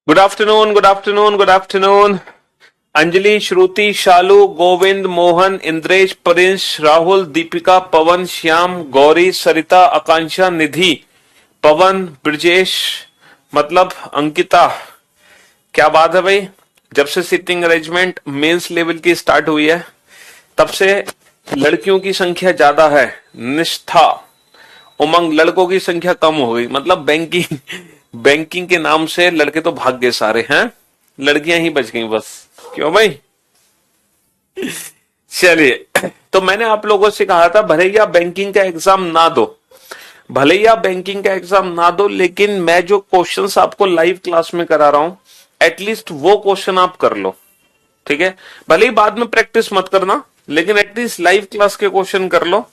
Good afternoon, good afternoon, good afternoon. Anjali, Shruti, Shalu, Govind, Mohan, Indresh, Prince, Rahul, Deepika, Pawan, Shyam, Gauri, Sarita, Akanksha, Nidhi, Pawan, Brajesh, मतलब अंकिता। क्या बात है भाई। जब से सिटिंग अरेंजमेंट मेंस लेवल की स्टार्ट हुई है तब से लड़कियों की संख्या ज्यादा है। निष्ठा, उमंग, लड़कों की संख्या कम हो गई। मतलब बैंकिंग बैंकिंग के नाम से लड़के तो भाग गए सारे हैं, लड़कियां ही बच गई बस। क्यों भाई। चलिए, तो मैंने आप लोगों से कहा था भले ही आप बैंकिंग का एग्जाम ना दो, भले ही आप बैंकिंग का एग्जाम ना दो, लेकिन मैं जो क्वेश्चंस आपको लाइव क्लास में करा रहा हूं एटलीस्ट वो क्वेश्चन आप कर लो। ठीक है, भले ही बाद में प्रैक्टिस मत करना, लेकिन एटलीस्ट लाइव क्लास के क्वेश्चन कर लो।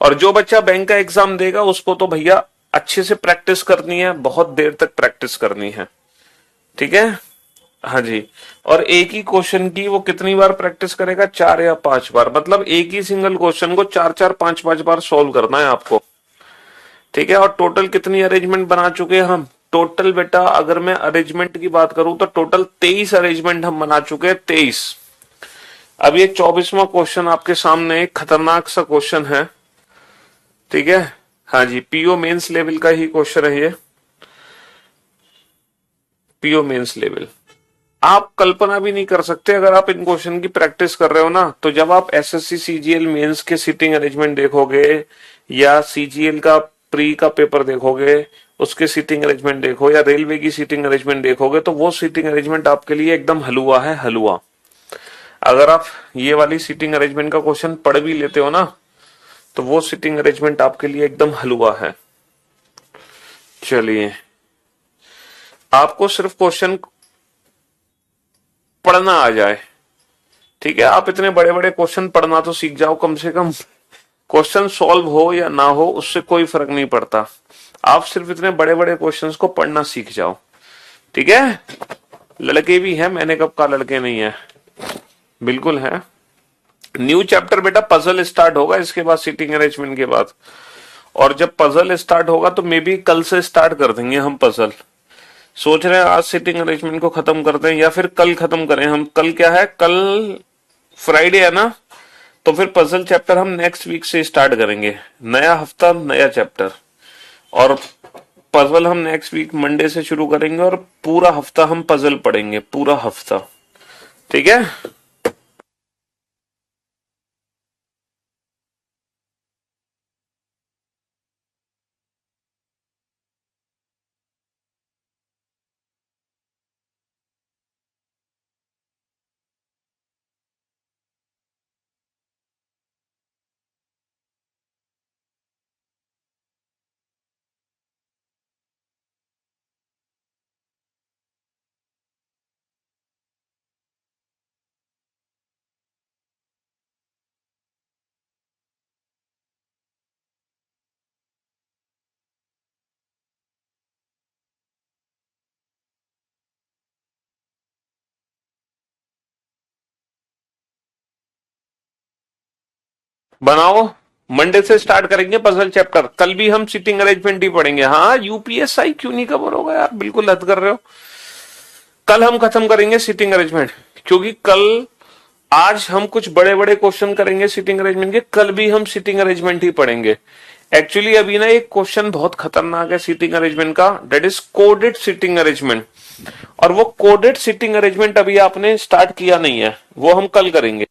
और जो बच्चा बैंक का एग्जाम देगा उसको तो भैया अच्छे से प्रैक्टिस करनी है, बहुत देर तक प्रैक्टिस करनी है। ठीक है। हाँ जी। और एक ही क्वेश्चन की वो कितनी बार प्रैक्टिस करेगा, 4 या 5 बार। मतलब एक ही सिंगल क्वेश्चन को 4 4 5 5 बार सोल्व करना है आपको। ठीक है। और टोटल कितनी अरेंजमेंट बना चुके हैं हम। टोटल बेटा अगर मैं अरेंजमेंट की बात करूं तो टोटल 23 अरेंजमेंट हम बना चुके हैं, 23। अब ये 24वां क्वेश्चन आपके सामने एक खतरनाक सा क्वेश्चन है। ठीक है। हाँ जी, पीओ मेंस लेवल का ही क्वेश्चन है ये। पीओ मेंस लेवल आप कल्पना भी नहीं कर सकते। अगर आप इन क्वेश्चन की प्रैक्टिस कर रहे हो ना, तो जब आप एसएससी सीजीएल मेंस के सीटिंग अरेंजमेंट देखोगे या सीजीएल का प्री का पेपर देखोगे, उसके सीटिंग अरेंजमेंट देखो, या रेलवे की सीटिंग अरेंजमेंट देखोगे, तो वो सीटिंग अरेंजमेंट आपके लिए एकदम हलवा है, हलवा। अगर आप ये वाली सीटिंग अरेंजमेंट का क्वेश्चन पढ़ भी लेते हो ना, तो वो सीटिंग अरेंजमेंट आपके लिए एकदम हलवा है। चलिए, आपको सिर्फ क्वेश्चन पढ़ना आ जाए। ठीक है, आप इतने बड़े बड़े क्वेश्चन पढ़ना तो सीख जाओ कम से कम। क्वेश्चन सॉल्व हो या ना हो उससे कोई फर्क नहीं पड़ता, आप सिर्फ इतने बड़े बड़े क्वेश्चंस को पढ़ना सीख जाओ। ठीक है। लड़के भी हैं, मैंने कब कहा लड़के नहीं है, बिल्कुल है। न्यू चैप्टर बेटा पजल स्टार्ट होगा इसके बाद, सीटिंग अरेंजमेंट के बाद। और जब पजल स्टार्ट होगा तो मे बी कल से स्टार्ट कर देंगे हम पजल। सोच रहे हैं आज सीटिंग अरेंजमेंट को खत्म करते हैं या फिर कल खत्म करें हम। कल क्या है, कल फ्राइडे है ना, तो फिर पजल चैप्टर हम नेक्स्ट वीक से स्टार्ट करेंगे। नया हफ्ता नया चैप्टर। और पजल हम नेक्स्ट वीक मंडे से शुरू करेंगे और पूरा हफ्ता हम पजल पढ़ेंगे, पूरा हफ्ता। ठीक है। बनाओ, मंडे से स्टार्ट करेंगे पजल चैप्टर। कल भी हम सीटिंग अरेंजमेंट ही पढ़ेंगे। हाँ, यूपीएसआई क्यों नहीं कवर होगा यार, बिल्कुल हद कर रहे हो। कल हम खत्म करेंगे सीटिंग अरेंजमेंट, क्योंकि कल आज हम कुछ बड़े बड़े क्वेश्चन करेंगे सीटिंग अरेंजमेंट के, कल भी हम सीटिंग अरेंजमेंट ही पढ़ेंगे। एक्चुअली अभी ना एक क्वेश्चन बहुत खतरनाक है सीटिंग अरेंजमेंट का, that is coded seating arrangement. और वो कोडेड सीटिंग अरेंजमेंट अभी आपने स्टार्ट किया नहीं है, वो हम कल करेंगे।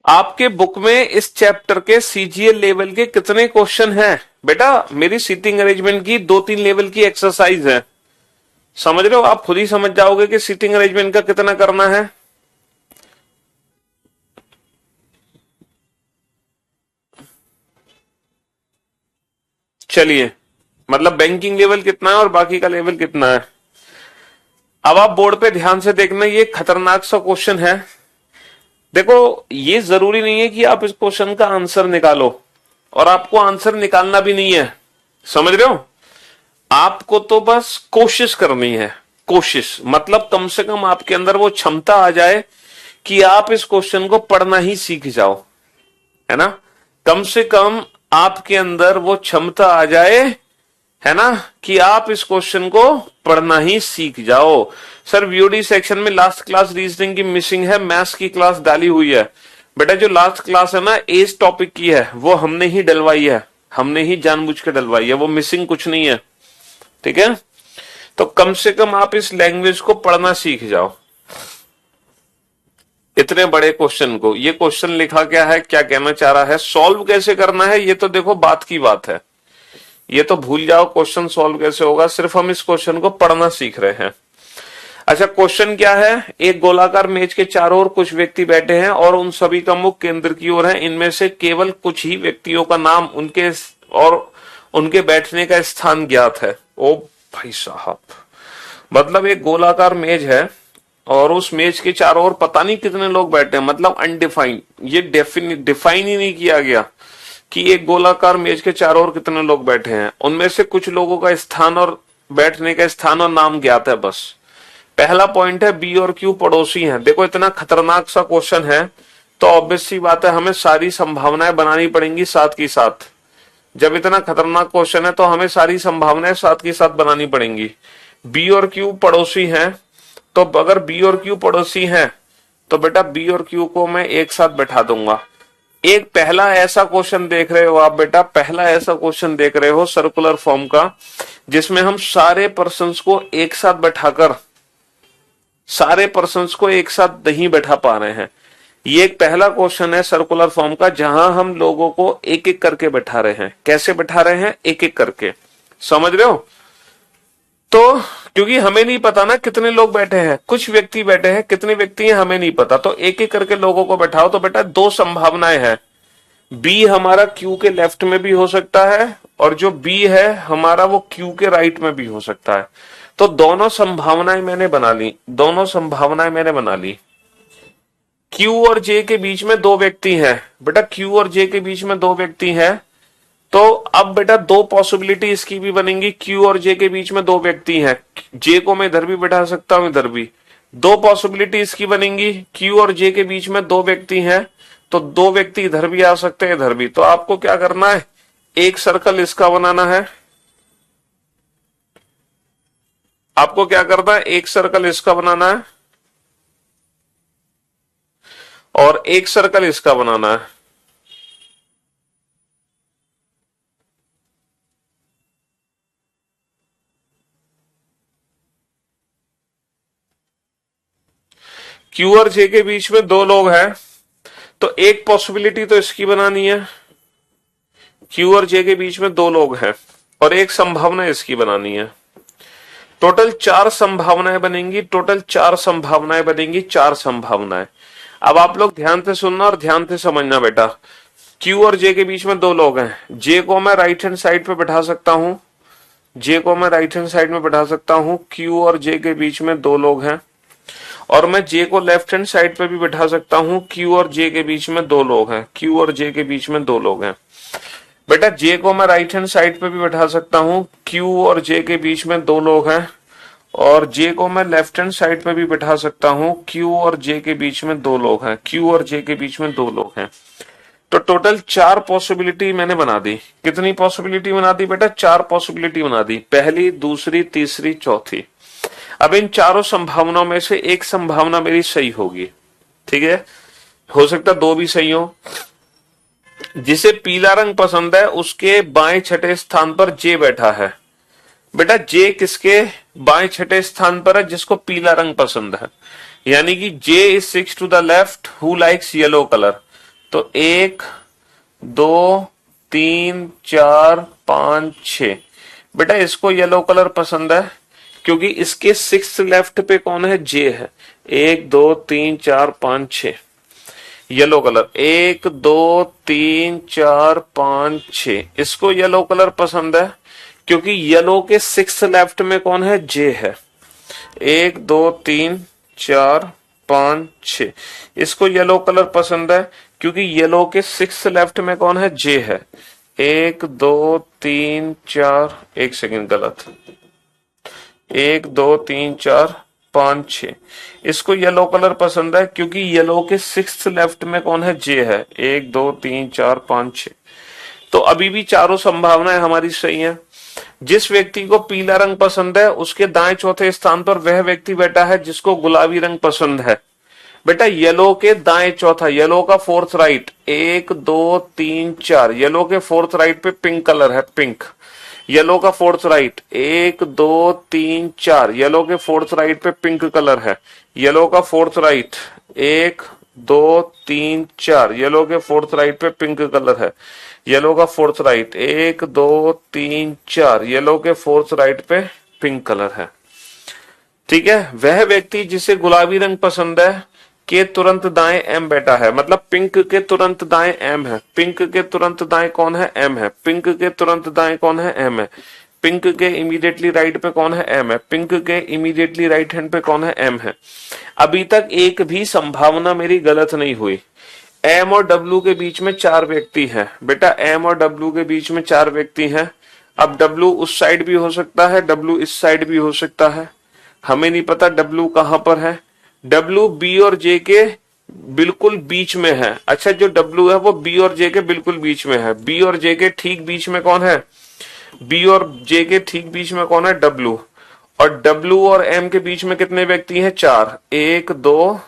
आपके बुक में इस चैप्टर के सीजीएल लेवल के कितने क्वेश्चन हैं? बेटा मेरी सीटिंग अरेंजमेंट की 2-3 लेवल की एक्सरसाइज है, समझ रहे हो? आप खुद ही समझ जाओगे कि सीटिंग अरेंजमेंट का कितना करना है। चलिए, मतलब बैंकिंग लेवल कितना है और बाकी का लेवल कितना है। अब आप बोर्ड पे ध्यान से देखना, ये खतरनाक सा क्वेश्चन है। देखो ये जरूरी नहीं है कि आप इस क्वेश्चन का आंसर निकालो, और आपको आंसर निकालना भी नहीं है, समझ रहे हो? आपको तो बस कोशिश करनी है। कोशिश मतलब कम से कम आपके अंदर वो क्षमता आ जाए कि आप इस क्वेश्चन को पढ़ना ही सीख जाओ, है ना? कम से कम आपके अंदर वो क्षमता आ जाए, है ना, कि आप इस क्वेश्चन को पढ़ना ही सीख जाओ। सर वीओडी सेक्शन में लास्ट क्लास रीजनिंग की मिसिंग है, मैथ्स की क्लास डाली हुई है। बेटा जो लास्ट क्लास है ना एज टॉपिक की है, वो हमने ही डलवाई है, हमने ही जानबूझ के डलवाई है, वो मिसिंग कुछ नहीं है, ठीक है? तो कम से कम आप इस लैंग्वेज को पढ़ना सीख जाओ। इतने बड़े क्वेश्चन को, ये क्वेश्चन लिखा क्या है, क्या कहना चाह रहा है, सॉल्व कैसे करना है, ये तो देखो बात की बात है। ये तो भूल जाओ क्वेश्चन सॉल्व कैसे होगा, सिर्फ हम इस क्वेश्चन को पढ़ना सीख रहे हैं। अच्छा क्वेश्चन क्या है, एक गोलाकार मेज के चारों ओर कुछ व्यक्ति बैठे हैं और उन सभी का मुख केंद्र की ओर है। इनमें से केवल कुछ ही व्यक्तियों का नाम, उनके और उनके बैठने का स्थान ज्ञात है। ओ भाई साहब, मतलब एक गोलाकार मेज है और उस मेज के चारों ओर पता नहीं कितने लोग बैठे हैं, मतलब अनडिफाइंड, ये डिफाइन ही नहीं किया गया कि एक गोलाकार मेज के चारों ओर कितने लोग बैठे हैं। उनमें से कुछ लोगों का स्थान और बैठने का स्थान और नाम ज्ञात है। बस पहला पॉइंट है बी और क्यू पड़ोसी हैं। देखो इतना खतरनाक सा क्वेश्चन है तो ऑब्वियस सी बात है हमें सारी संभावनाएं बनानी पड़ेंगी साथ की साथ। जब इतना खतरनाक क्वेश्चन है तो हमें सारी संभावनाएं साथ की साथ बनानी पड़ेंगी। बी और क्यू पड़ोसी हैं, तो अगर बी और क्यू पड़ोसी हैं तो बेटा बी और क्यू को मैं एक साथ बैठा दूंगा। एक पहला ऐसा क्वेश्चन देख रहे हो आप बेटा, पहला ऐसा क्वेश्चन देख रहे हो सर्कुलर फॉर्म का जिसमें हम सारे पर्सन्स को एक साथ बैठाकर, सारे पर्सन्स को एक साथ नहीं बैठा पा रहे हैं। ये एक पहला क्वेश्चन है सर्कुलर फॉर्म का जहां हम लोगों को एक एक करके बैठा रहे हैं। कैसे बैठा रहे हैं? एक एक करके, समझ रहे हो? तो क्योंकि हमें नहीं पता ना कितने लोग बैठे हैं, कुछ व्यक्ति बैठे हैं, कितने व्यक्ति हैं हमें नहीं पता, तो एक एक करके लोगों को बैठाओ। तो बेटा दो संभावनाएं हैं, बी हमारा क्यू के लेफ्ट में भी हो सकता है और जो बी है हमारा वो क्यू के राइट में भी हो सकता है। तो दोनों संभावनाएं मैंने बना ली, दोनों संभावनाएं मैंने बना ली। क्यू और जे के बीच में दो व्यक्ति हैं बेटा, क्यू और जे के बीच में दो व्यक्ति हैं, तो अब बेटा दो पॉसिबिलिटी इसकी भी बनेंगी। क्यू और जे के बीच में दो व्यक्ति हैं, जे को मैं इधर भी बैठा सकता हूं इधर भी। दो पॉसिबिलिटी इसकी बनेंगी, क्यू और जे के बीच में दो व्यक्ति हैं तो दो व्यक्ति इधर भी आ सकते हैं इधर भी। तो आपको क्या करना है, एक सर्कल इसका बनाना है, आपको क्या करना है, एक सर्कल इसका बनाना है और एक सर्कल इसका बनाना है। क्यू और जे के बीच में दो लोग हैं तो एक पॉसिबिलिटी तो इसकी बनानी है, क्यू और जे के बीच में दो लोग हैं और एक संभावना इसकी बनानी है। टोटल चार संभावनाएं बनेंगी, टोटल चार संभावनाएं बनेंगी, चार संभावनाएं। अब आप लोग ध्यान से सुनना और ध्यान से समझना बेटा। क्यू और जे के बीच में दो लोग हैं, जे को मैं राइट हैंड साइड पे बैठा सकता हूं, जे को मैं राइट हैंड साइड में बैठा सकता हूं। क्यू और जे के बीच में दो लोग हैं और मैं जे को लेफ्ट हैंड साइड पे भी बैठा सकता हूं। क्यू और जे के बीच में दो लोग हैं, क्यू और जे के बीच में दो लोग हैं। बेटा जे को मैं राइट हैंड साइड पे भी बैठा सकता हूं, क्यू और जे के बीच में दो लोग हैं और जे को मैं लेफ्ट हैंड साइड पे भी बैठा सकता हूं, क्यू और जे के बीच में दो लोग हैं, क्यू और जे के बीच में दो लोग हैं। तो टोटल चार पॉसिबिलिटी मैंने बना दी। कितनी पॉसिबिलिटी बना दी बेटा? चार पॉसिबिलिटी बना दी, पहली, दूसरी, तीसरी, चौथी। अब इन चारों संभावनाओं में से एक संभावना मेरी सही होगी, ठीक है? हो सकता दो भी सही हो। जिसे पीला रंग पसंद है उसके बाएं छठे स्थान पर जे बैठा है। बेटा जे किसके बाएं छठे स्थान पर है? जिसको पीला रंग पसंद है, यानी कि J is 6 to the left who likes yellow colour. तो 1 2 3 4 5 6। बेटा इसको येलो कलर पसंद है क्योंकि इसके 6 लेफ्ट पे कौन है, जे है। 1 2 3 4 5 6 येलो कलर। 1 2 3 4 5 6 इसको येलो कलर पसंद है क्योंकि येलो के 6 लेफ्ट में कौन है, जे है। 1 2 3 4 5 6 इसको येलो कलर पसंद है क्योंकि येलो के 6 लेफ्ट में कौन है, जे है। 1 2 3 4 एक सेकंड गलत, 1 2 3 4 5 6 इसको येलो कलर पसंद है क्योंकि येलो के 6 लेफ्ट में कौन है, जे है। 1 2 3 4 5 6। तो अभी भी चारों संभावनाएं हमारी सही हैं। जिस व्यक्ति को पीला रंग पसंद है उसके दाएं चौथे स्थान पर वह व्यक्ति बैठा है जिसको गुलाबी रंग पसंद है। बेटा येलो के दाएं चौथा, येलो का फोर्थ राइट, 1 2 3 4 येलो के फोर्थ राइट पे पिंक कलर है, पिंक। येलो का फोर्थ राइट 1 2 3 4 येलो के फोर्थ राइट पे पिंक कलर है। येलो का फोर्थ राइट 1 2 3 4 येलो के फोर्थ राइट पे पिंक कलर है। येलो का फोर्थ राइट 1 2 3 4 येलो के फोर्थ राइट पे पिंक कलर है। ठीक है, वह व्यक्ति जिसे गुलाबी रंग पसंद है के तुरंत दाएं एम बैठा है, मतलब पिंक के तुरंत दाएं एम है। पिंक के तुरंत दाएं कौन है, एम है। पिंक के तुरंत दाएं कौन है, एम है। पिंक के इमीडिएटली राइट पे कौन है, एम है। पिंक के इमीडिएटली राइट हैंड पे कौन है, एम है। अभी तक एक भी संभावना मेरी गलत नहीं हुई। एम और डब्ल्यू के बीच में 4 व्यक्ति हैं। बेटा एम और डब्ल्यू के बीच में 4 व्यक्ति हैं। अब डब्ल्यू उस साइड भी हो सकता है, डब्ल्यू इस साइड भी हो सकता है, हमें नहीं पता डब्ल्यू कहां पर है। डब्ल्यू बी और जे के बिल्कुल बीच में है। अच्छा, जो डब्ल्यू है वो बी और जे के बिल्कुल बीच में है। बी और जे के ठीक बीच में कौन है, बी और जे के ठीक बीच में कौन है, डब्ल्यू। और डब्ल्यू और एम के बीच में कितने व्यक्ति हैं, 4। 1 2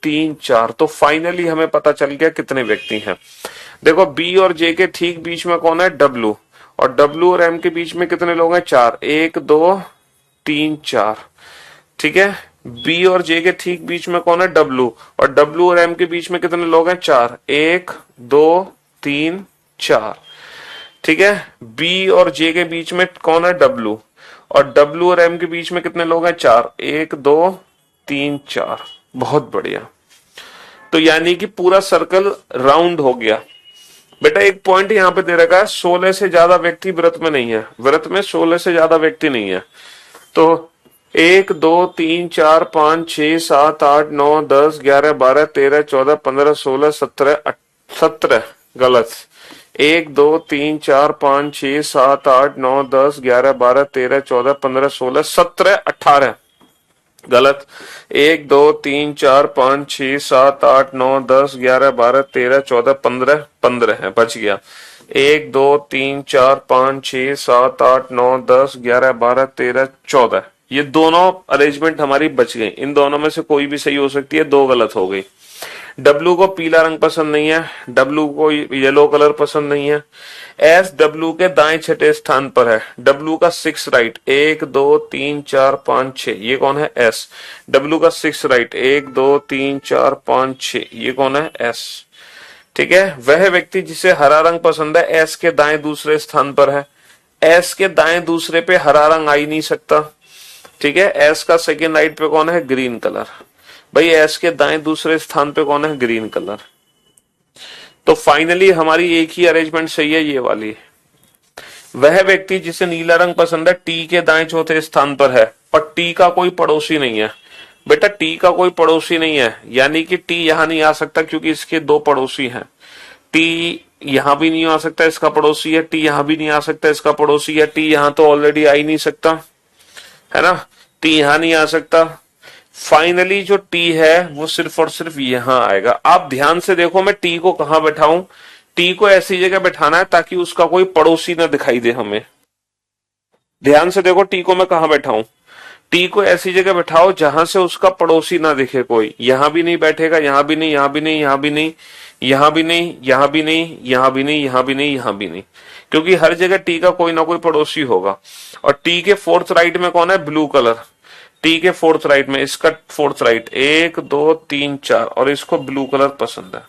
3 4। तो फाइनली हमें पता चल गया कितने व्यक्ति हैं। देखो बी और जे के ठीक बीच में कौन है, डब्ल्यू। और डब्ल्यू और एम के बीच में कितने लोग हैं, 4। 1 2 3 4। ठीक है, बी और जे के ठीक बीच में कौन है, डब्ल्यू। और डब्ल्यू और एम के बीच में कितने लोग हैं, 4। 1 2 3 4। ठीक है, बी और जे के बीच में कौन है, डब्ल्यू। और डब्ल्यू और एम के बीच में कितने लोग हैं, 4। 1 2 3 4। बहुत बढ़िया। तो यानी कि पूरा सर्कल राउंड हो गया। बेटा एक पॉइंट यहां पे दे रखा है, 16 से ज्यादा व्यक्ति व्रत में नहीं है। व्रत में 16 से ज्यादा व्यक्ति नहीं है। तो 1 2 3 4 5 6 7 8 9 10 11 12 13 14 15 16 17 17 गलत। 1 2 3 4 5 6 7 8 9 10 11 12 13 14 15 16 17 18 गलत। 1 2 3 4 5 6 7 8 9 10 11 12 13 14 15 15 है, बच गया। 1 2 3 4 5 6 7 8 9 10 11 12 13 14। ये दोनों अरेंजमेंट हमारी बच गई। इन दोनों में से कोई भी सही हो सकती है, 2 गलत हो गई। डब्ल्यू को पीला रंग पसंद नहीं है, डब्ल्यू को येलो कलर पसंद नहीं है। एस डब्ल्यू के दाएं छठे स्थान पर है। डब्ल्यू का 6 राइट 1 2 3 4 5 6 ये कौन है, एस। डब्ल्यू का 6 राइट 1 2 3 4 5 6 ये कौन है, एस। ठीक है, वह व्यक्ति जिसे हरा रंग पसंद है एस के दाएं दूसरे स्थान पर है। एस के दाएं दूसरे पे हरा रंग आ ही नहीं सकता। ठीक है, एस का सेकेंड राइट पे कौन है, ग्रीन कलर। भाई एस के दाएं दूसरे स्थान पे कौन है, ग्रीन कलर। तो फाइनली हमारी एक ही अरेंजमेंट सही है, ये वाली। वह व्यक्ति जिसे नीला रंग पसंद है टी के दाएं चौथे स्थान पर है, पर टी का कोई पड़ोसी नहीं है। बेटा टी का कोई पड़ोसी नहीं है, यानी कि टी यहां नहीं आ सकता क्योंकि इसके 2 पड़ोसी हैं। टी यहां भी नहीं आ सकता, इसका पड़ोसी है। टी यहां भी नहीं आ सकता, इसका पड़ोसी है। टी यहां तो ऑलरेडी आ ही नहीं सकता, है ना। टी यहां नहीं आ सकता। फाइनली जो टी है वो सिर्फ और सिर्फ यहां आएगा। आप ध्यान से देखो, मैं टी को कहां बैठाऊं। टी को ऐसी जगह बैठाना है ताकि उसका कोई पड़ोसी ना दिखाई दे हमें। ध्यान से देखो टी को मैं कहां बैठाऊं। टी को ऐसी जगह बैठाओ जहां से उसका पड़ोसी ना दिखे कोई। यहां भी नहीं बैठेगा, यहां भी नहीं, यहां भी नहीं, यहां भी नहीं, यहां भी नहीं, यहां भी नहीं, यहां भी नहीं, यहां भी नहीं, यहां भी नहीं, क्योंकि हर जगह टी का कोई ना कोई पड़ोसी होगा। और टी के फोर्थ राइट में कौन है, ब्लू कलर। टी के फोर्थ राइट में, इसका फोर्थ राइट 1 2 3 4 और इसको ब्लू कलर पसंद है।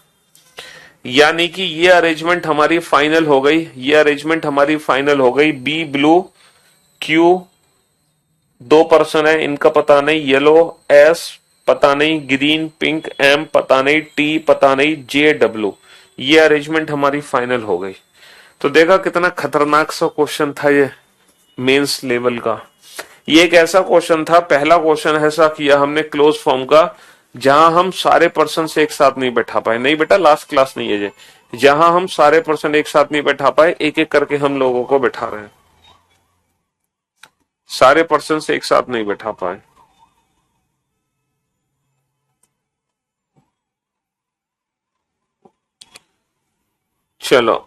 यानी कि ये अरेंजमेंट हमारी फाइनल हो गई, ये अरेंजमेंट हमारी फाइनल हो गई। बी ब्लू, क्यू 2% है, इनका पता नहीं, येलो एस पता नहीं, ग्रीन पिंक एम पता नहीं, टी पता नहीं, जे डब्ल्यू, ये अरेंजमेंट हमारी फाइनल हो गई। तो देखा कितना खतरनाक सा क्वेश्चन था ये मेंस लेवल का। ये एक ऐसा क्वेश्चन था, पहला क्वेश्चन ऐसा किया हमने क्लोज फॉर्म का जहां हम सारे पर्सन से एक साथ नहीं बैठा पाए। नहीं बेटा लास्ट क्लास नहीं है ये, जहां हम सारे पर्सन एक साथ नहीं बैठा पाए, एक एक करके हम लोगों को बैठा रहे हैं, सारे पर्सन से एक साथ नहीं बैठा पाए। चलो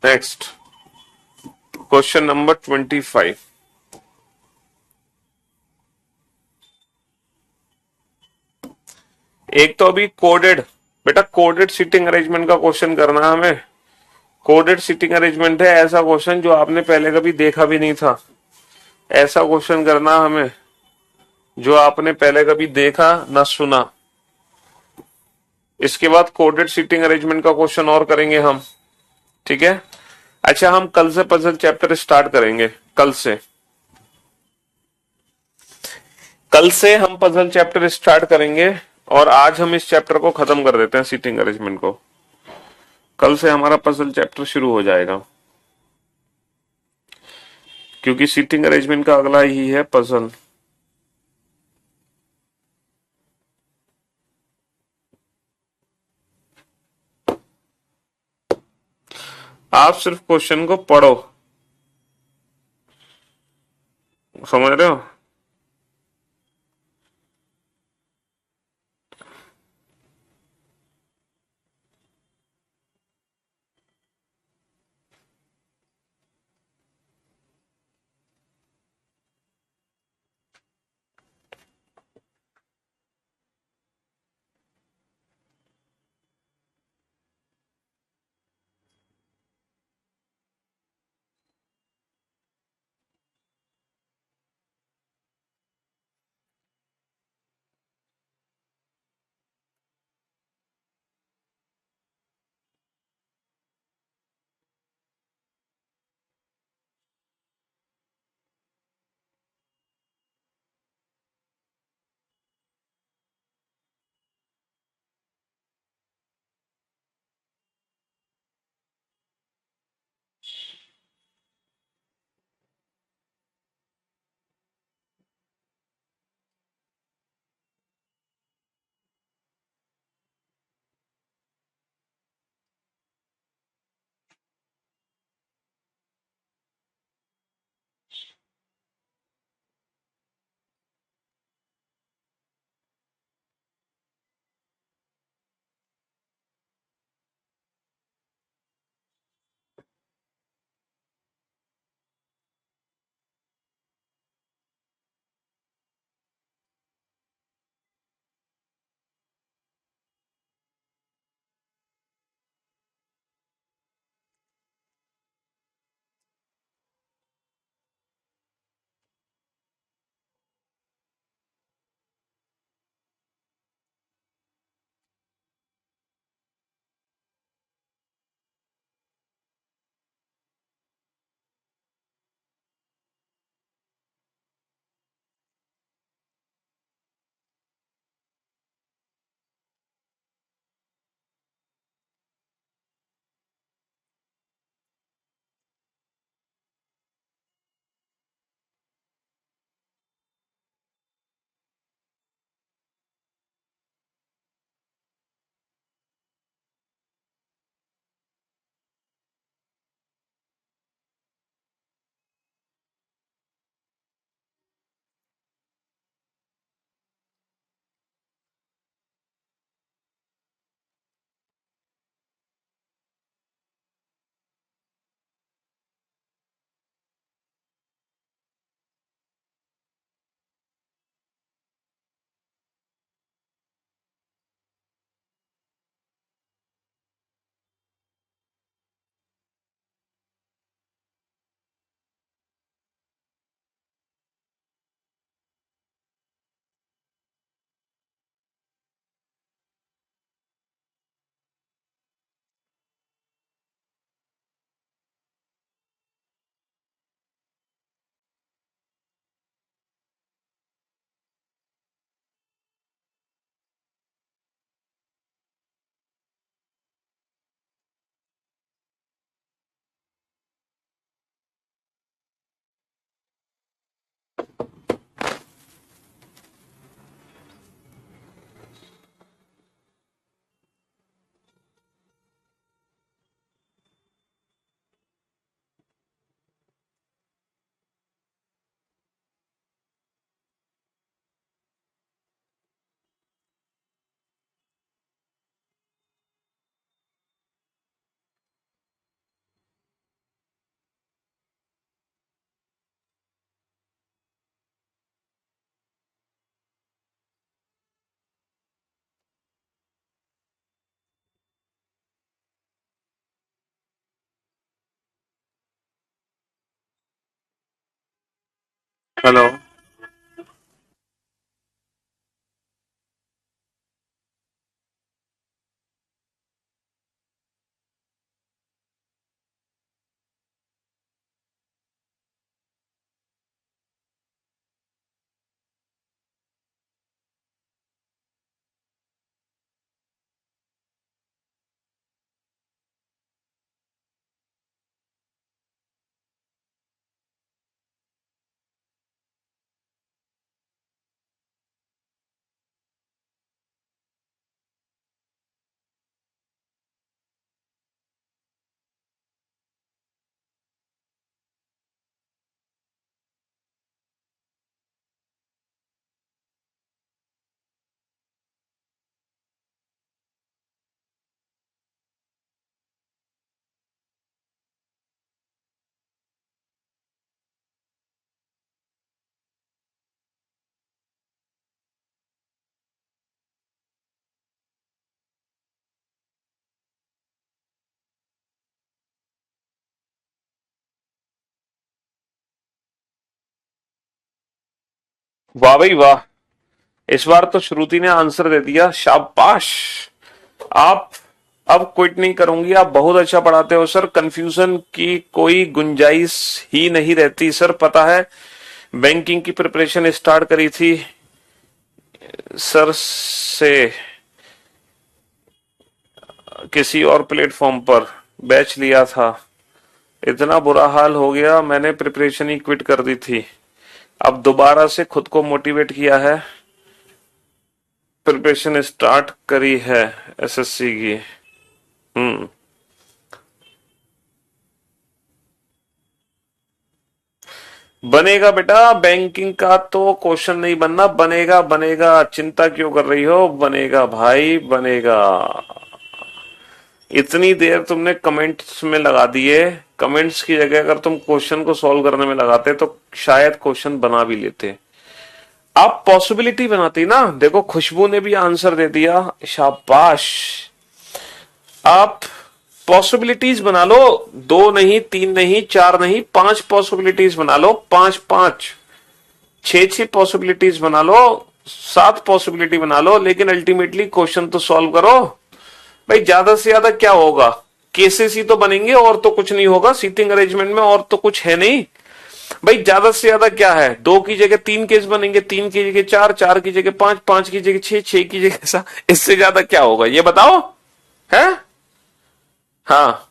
नेक्स्ट क्वेश्चन नंबर 25। एक तो अभी कोडेड, बेटा कोडेड सीटिंग अरेंजमेंट का क्वेश्चन करना है हमें। कोडेड सीटिंग अरेंजमेंट है ऐसा क्वेश्चन जो आपने पहले कभी देखा भी नहीं था, ऐसा क्वेश्चन करना हमें जो आपने पहले कभी देखा ना सुना। इसके बाद कोडेड सीटिंग अरेंजमेंट का क्वेश्चन और करेंगे हम, ठीक है। अच्छा हम कल से पजल चैप्टर स्टार्ट करेंगे, कल से हम पजल चैप्टर स्टार्ट करेंगे। और आज हम इस चैप्टर को खत्म कर देते हैं, सीटिंग अरेंजमेंट को। कल से हमारा पजल चैप्टर शुरू हो जाएगा, क्योंकि सीटिंग अरेंजमेंट का अगला ही है पजल। आप सिर्फ क्वेश्चन को पढ़ो, समझ रहे हो। हेलो। वाह भाई वाह, इस बार तो श्रुति ने आंसर दे दिया, शाबाश। आप अब क्विट नहीं करूंगी, आप बहुत अच्छा पढ़ाते हो सर, कंफ्यूजन की कोई गुंजाइश ही नहीं रहती सर। पता है बैंकिंग की प्रिपरेशन स्टार्ट करी थी सर से किसी और प्लेटफॉर्म पर बैच लिया था, इतना बुरा हाल हो गया मैंने प्रिपरेशन ही क्विट कर दी थी। अब दोबारा से खुद को मोटिवेट किया है, प्रिपरेशन स्टार्ट करी है एसएससी की। बनेगा बेटा, बैंकिंग का तो क्वेश्चन नहीं बनना, बनेगा बनेगा, चिंता क्यों कर रही हो, बनेगा भाई बनेगा। इतनी देर तुमने कमेंट्स में लगा दिए, कमेंट्स की जगह अगर तुम क्वेश्चन को सॉल्व करने में लगाते तो शायद क्वेश्चन बना भी लेते। आप पॉसिबिलिटी बनाती ना, देखो खुशबू ने भी आंसर दे दिया, शाबाश। आप पॉसिबिलिटीज बना लो, दो नहीं, तीन नहीं, चार नहीं, पांच पॉसिबिलिटीज बना लो, पांच पांच, छह पॉसिबिलिटीज बना लो, सात पॉसिबिलिटी बना लो, लेकिन अल्टीमेटली क्वेश्चन तो सॉल्व करो। भाई ज्यादा से ज्यादा क्या होगा, केसेस ही तो बनेंगे, और तो कुछ नहीं होगा सीटिंग अरेंजमेंट में, और तो कुछ है नहीं। भाई ज्यादा से ज्यादा क्या है, दो की जगह तीन केस बनेंगे, तीन की जगह चार, चार की जगह पांच, पांच की जगह छह, छह की जगह सात, इससे ज्यादा क्या होगा ये बताओ, है? हाँ,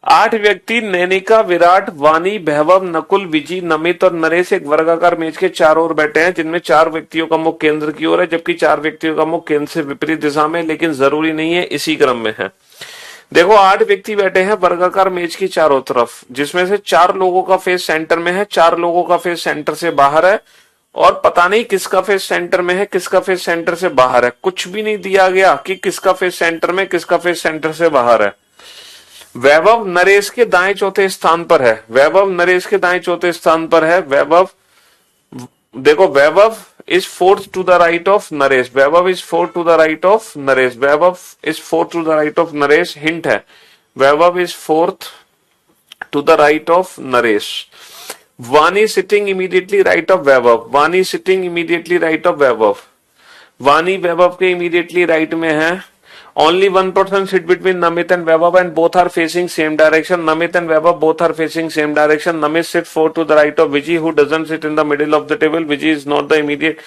आठ व्यक्ति नैनिका, विराट, वानी, वैभव, नकुल, विजी, नमित और नरेश एक वर्गाकार मेज के चारों ओर बैठे हैं, जिनमें चार व्यक्तियों का मुख केंद्र की ओर है, जबकि चार व्यक्तियों का मुख केंद्र से विपरीत दिशा में, लेकिन जरूरी नहीं है, इसी क्रम में है। देखो आठ व्यक्ति बैठे हैं वर्गाकार मेज की चारों तरफ, जिसमें से चार लोगों का फेस सेंटर में है, चार लोगों का फेस सेंटर से बाहर है, और पता नहीं किसका फेस सेंटर में है, किसका फेस सेंटर से बाहर है, कुछ भी नहीं दिया गया कि किसका फेस सेंटर में, किसका फेस सेंटर से बाहर है। वैभव नरेश के दाएं चौथे स्थान पर है, वैभव नरेश के दाएं चौथे स्थान पर है। वैभव, देखो Vaibhav is fourth to the right of Naresh, Vaibhav is fourth to the right of Naresh, Vaibhav is fourth to the right of Naresh, hint है Vaibhav is fourth to the right of Naresh. Vani sitting immediately right of Vaibhav, Vani sitting immediately right of Vaibhav, Vani Vaibhav के immediately right में है। Only one person sit between Namit and Vaibhav and both are facing same direction. Namit and Vaibhav both are facing same direction. Namit sit four to the right of Vijay, who doesn't sit in the middle of the table. Vijay is not the immediate.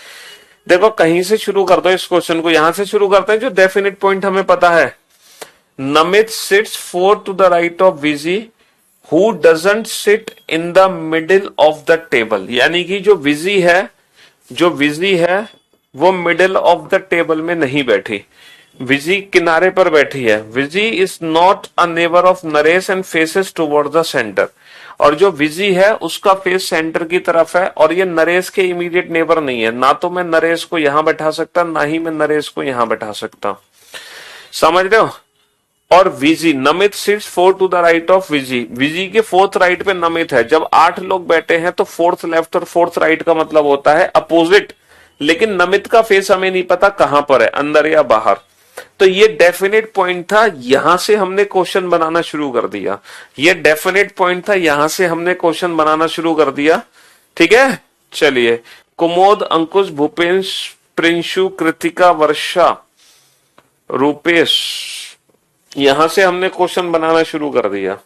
देखो कहीं से शुरू कर दो इस question को, यहां से शुरू करते हैं जो डेफिनेट पॉइंट हमें पता है। Namit sits four to the right of Vijay, who doesn't sit in the middle of the table. यानी कि जो Vijay है, जो Vijay है वो मिडिल ऑफ द टेबल में नहीं बैठी, विजी किनारे पर बैठी है। Viji is not a neighbour of Naresh and faces toward the centre, और जो विजी है उसका फेस सेंटर की तरफ है, और ये नरेश के इमीडिएट नेबर नहीं है। ना तो मैं नरेश को यहां बैठा सकता, ना ही मैं नरेश को यहां बैठा सकता, समझ रहे हो। और Viji, Namit sits four to the right of Viji, Viji के फोर्थ राइट पे नमित है। जब आठ लोग बैठे हैं तो फोर्थ लेफ्ट और फोर्थ राइट का मतलब होता है अपोजिट, लेकिन नमित का फेस हमें नहीं पता कहां पर है, अंदर या बाहर। तो ये डेफिनेट पॉइंट था, यहां से हमने क्वेश्चन बनाना शुरू कर दिया। ये डेफिनेट पॉइंट था, यहां से हमने क्वेश्चन बनाना शुरू कर दिया ठीक है, चलिए। कुमोद, अंकुश, भूपेश, प्रिंशु, कृतिका, वर्षा, रूपेश, यहां से हमने क्वेश्चन बनाना शुरू कर दिया।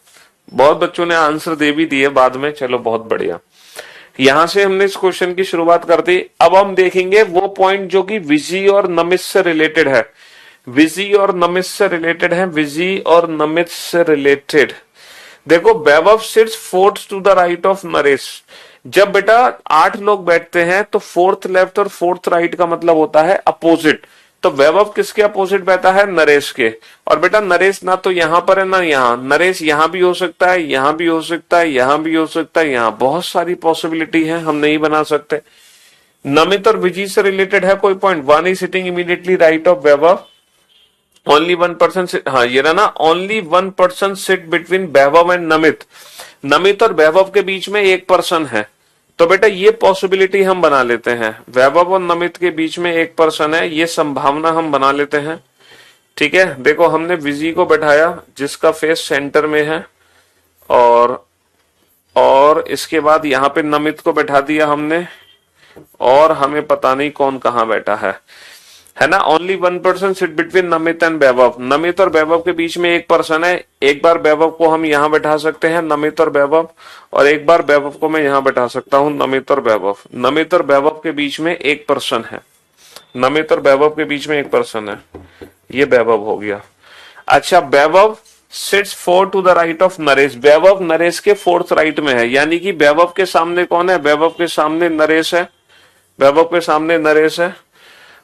बहुत बच्चों ने आंसर दे भी दिए बाद में, चलो बहुत बढ़िया। यहां से हमने इस क्वेश्चन की शुरुआत कर दी। अब हम देखेंगे वो पॉइंट जो कि विजी और नमित से रिलेटेड है। विजी और नमित से रिलेटेड है, विजी और नमित से रिलेटेड। देखो, Vaibhav sits fourth to the right of Naresh. जब बेटा 8 लोग बैठते हैं तो फोर्थ लेफ्ट और फोर्थ राइट का मतलब होता है अपोजिट। तो वैभव किसके अपोजिट बैठा है? नरेश के। और बेटा नरेश ना तो यहां पर है ना यहां, नरेश यहां भी हो सकता है, यहां भी हो सकता है, यहां भी हो सकता है, यहां बहुत सारी पॉसिबिलिटी है, हम नहीं बना सकते। नमित और विजय से रिलेटेड है कोई पॉइंट? वानी sitting immediately right of Vaibhav, only 1% हाँ ये रहा ना, only 1% sit between Vaibhav and Namit. Namit और वैभव के बीच में 1% है, तो बेटा ये पॉसिबिलिटी हम बना लेते हैं। वैभव और नमित के बीच में 1% है, ये संभावना हम बना लेते हैं। ठीक है, देखो हमने विजी को बैठाया जिसका फेस सेंटर में है, और इसके बाद यहां पे नमित को बैठा दिया हमने, और हमें पता नहीं कौन कहां बैठा है ना। Only 1% sit between Namit and Vaibhav. Namit और वैभव के बीच में 1% है। एक बार वैभव को हम यहां बैठा सकते हैं, नमित और वैभव, और एक बार वैभव को मैं यहां बैठा सकता हूं, नमित और वैभव। नमित और वैभव के बीच में 1% है, नमित और वैभव के बीच में 1% है, ये वैभव हो गया। अच्छा, Vaibhav sits 4 to the right of Naresh. Vaibhav Naresh के 4th राइट में है, यानी कि वैभव के सामने कौन है? वैभव के सामने नरेश है, वैभव के सामने नरेश है,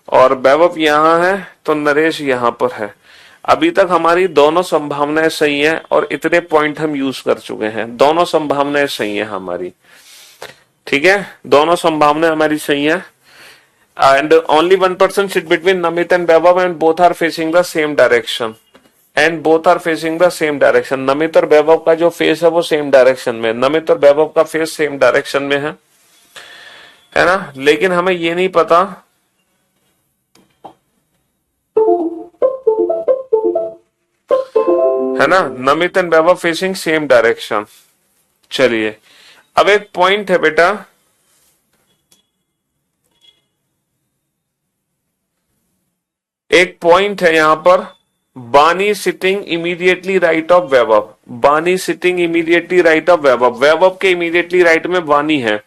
और वैभव यहां है तो नरेश यहां पर है। अभी तक हमारी दोनों संभावनाएं सही हैं, और इतने पॉइंट हम यूज कर चुके हैं। दोनों संभावनाएं सही हैं हमारी, ठीक है, दोनों संभावनाएं हमारी सही हैं। And only 1% sit between Namit and Vaibhav, and both are facing the same direction, and both are facing the same direction. Namit और वैभव का जो फेस है वो सेम डायरेक्शन में, नमित और वैभव का फेस सेम डायरेक्शन में है ना। लेकिन हमें ये नहीं पता है ना, Namit and Vaibhav facing same direction. चलिए, अब एक पॉइंट है बेटा, एक पॉइंट है यहां पर, बानी सिटिंग इमीडिएटली राइट ऑफ वैभव। बानी sitting immediately right of Vaibhav, Vaibhav के इमीडिएटली राइट में बानी है।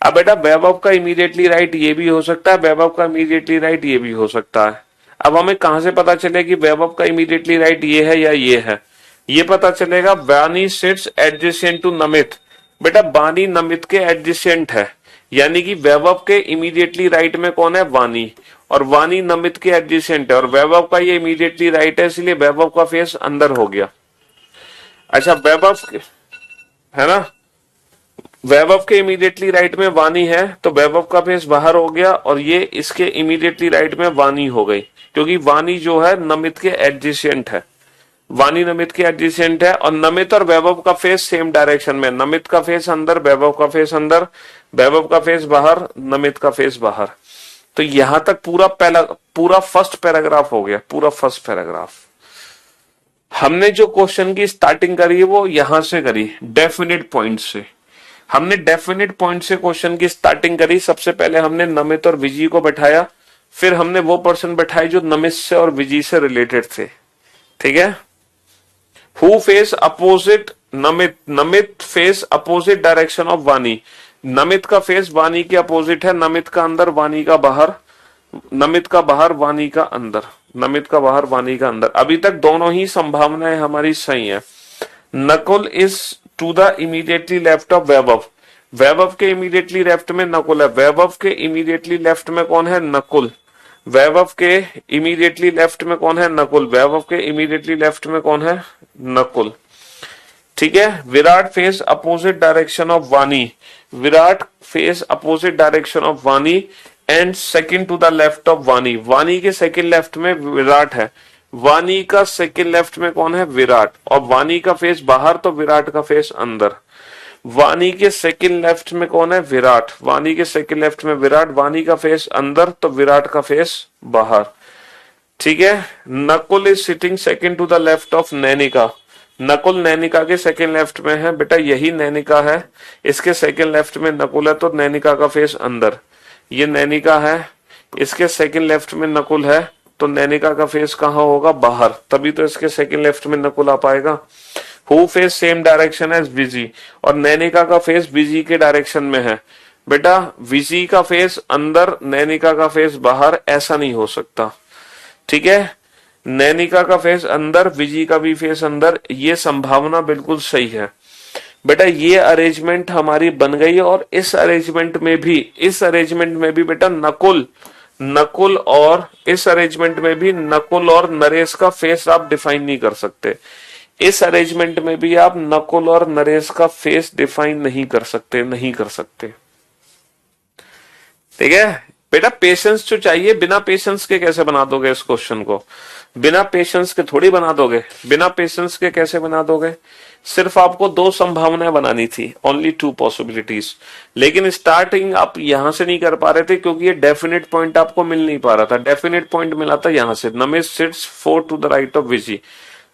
अब बेटा वैभव का इमीडिएटली राइट ये भी हो सकता है, वैभव का इमीडिएटली राइट ये भी हो सकता है। अब हमें कहां से पता चले कि वैभव का इमीडिएटली राइट ये है या ये है? ये पता चलेगा, बानी सिट्स एडजेसेंट टू नमित। बेटा बानी नमित के एडजेसेंट है, यानी कि वैभव के इमीडिएटली राइट में कौन है? वानी, और वानी नमित के एडजेसेंट है, और वैभव का ये इमीडिएटली राइट है, इसलिए वैभव का फेस अंदर हो गया। अच्छा, वैभव है ना, वैभव के इमीडिएटली राइट में वानी है, तो वैभव का फेस बाहर हो गया, और ये इसके इमीडिएटली राइट में वानी हो गई, क्योंकि वानी जो है नमित के एडजेसेंट है, वानी नमित के एडजेसेंट है, और नमित और वैभव का फेस सेम डायरेक्शन में, नमित का फेस अंदर, वैभव का फेस अंदर, वैभव का फेस बाहर, नमित का फेस बाहर। तो यहां तक पूरा फर्स्ट पैराग्राफ हो गया, पूरा फर्स्ट पैराग्राफ। हमने जो क्वेश्चन की स्टार्टिंग करी है वो यहां से करी, डेफिनेट पॉइंट से। हमने डेफिनेट पॉइंट से क्वेश्चन की स्टार्टिंग करी। सबसे पहले हमने नमित और विजय को बैठाया, फिर हमने वो पर्सन बैठाए जो नमित से और विजय से रिलेटेड थे, ठीक है। Who face opposite Namit, Namit face opposite direction of वानी। नमित का फेस वानी के अपोजिट है, नमित का अंदर वानी का बाहर, नमित का बाहर वानी का अंदर, नमित का बाहर वानी का अंदर। अभी तक दोनों ही संभावनाएं हमारी सही है। Nakul is to the immediately left of Vaibhav. Vaibhav के इमीडिएटली लेफ्ट में नकुल है, वैभव के इमीडिएटली लेफ्ट में कौन है? नकुल। वैभव के इमीडिएटली लेफ्ट में कौन है? नकुल। वैभव के इमीडिएटली लेफ्ट में कौन है? नकुल, ठीक है। Virat face opposite direction of Vani, Virat face opposite direction of Vani, and second to the left of Vani. Vani के सेकंड लेफ्ट में विराट है, वानी का सेकंड लेफ्ट में कौन है? विराट। और वानी का फेस बाहर तो विराट का फेस अंदर। वानी के सेकंड लेफ्ट में कौन है? विराट। वानी के सेकंड लेफ्ट में विराट, वानी का फेस अंदर तो विराट का फेस बाहर, ठीक है। Nakul is sitting second to the left of Nainika. Nakul Nainika के सेकंड लेफ्ट में है बेटा, यही नैनिका है, इसके सेकंड लेफ्ट में नकुल है, तो नैनिका का फेस अंदर। ये नैनिका है, इसके सेकंड लेफ्ट में नकुल है, तो नैनिका का फेस कहाँ होगा, बाहर, तभी तो इसके सेकंड लेफ्ट में नकुल आ पाएगा। Who face same direction as Viji, और नैनिका का फेस विजी के डायरेक्शन में है। बेटा विजी का फेस अंदर, नैनिका का फेस बाहर, ऐसा नहीं हो सकता। ठीक है, नैनिका का फेस अंदर, विजी का भी फेस अंदर, ये संभावना बिल्कुल सही है। बेटा ये अरेंजमेंट हमारी बन गई है, और इस अरेंजमेंट में भी बेटा नकुल नकुल और इस अरेंजमेंट में भी नकुल और नरेश का फेस आप डिफाइन नहीं कर सकते। इस अरेंजमेंट में भी आप नकुल और नरेश का फेस डिफाइन नहीं कर सकते, नहीं कर सकते। ठीक है बेटा, पेशेंस जो चाहिए, बिना पेशेंस के कैसे बना दोगे इस क्वेश्चन को, बिना पेशेंस के थोड़ी बना दोगे। बिना पेशेंस के कैसे बना दोगे, सिर्फ आपको दो संभावनाएं बनानी थी, ओनली टू पॉसिबिलिटीज, लेकिन स्टार्टिंग आप यहां से नहीं कर पा रहे थे क्योंकि ये डेफिनेट पॉइंट आपको मिल नहीं पा रहा था। डेफिनेट पॉइंट मिला था यहां से, Namit sits four to the right of Viji,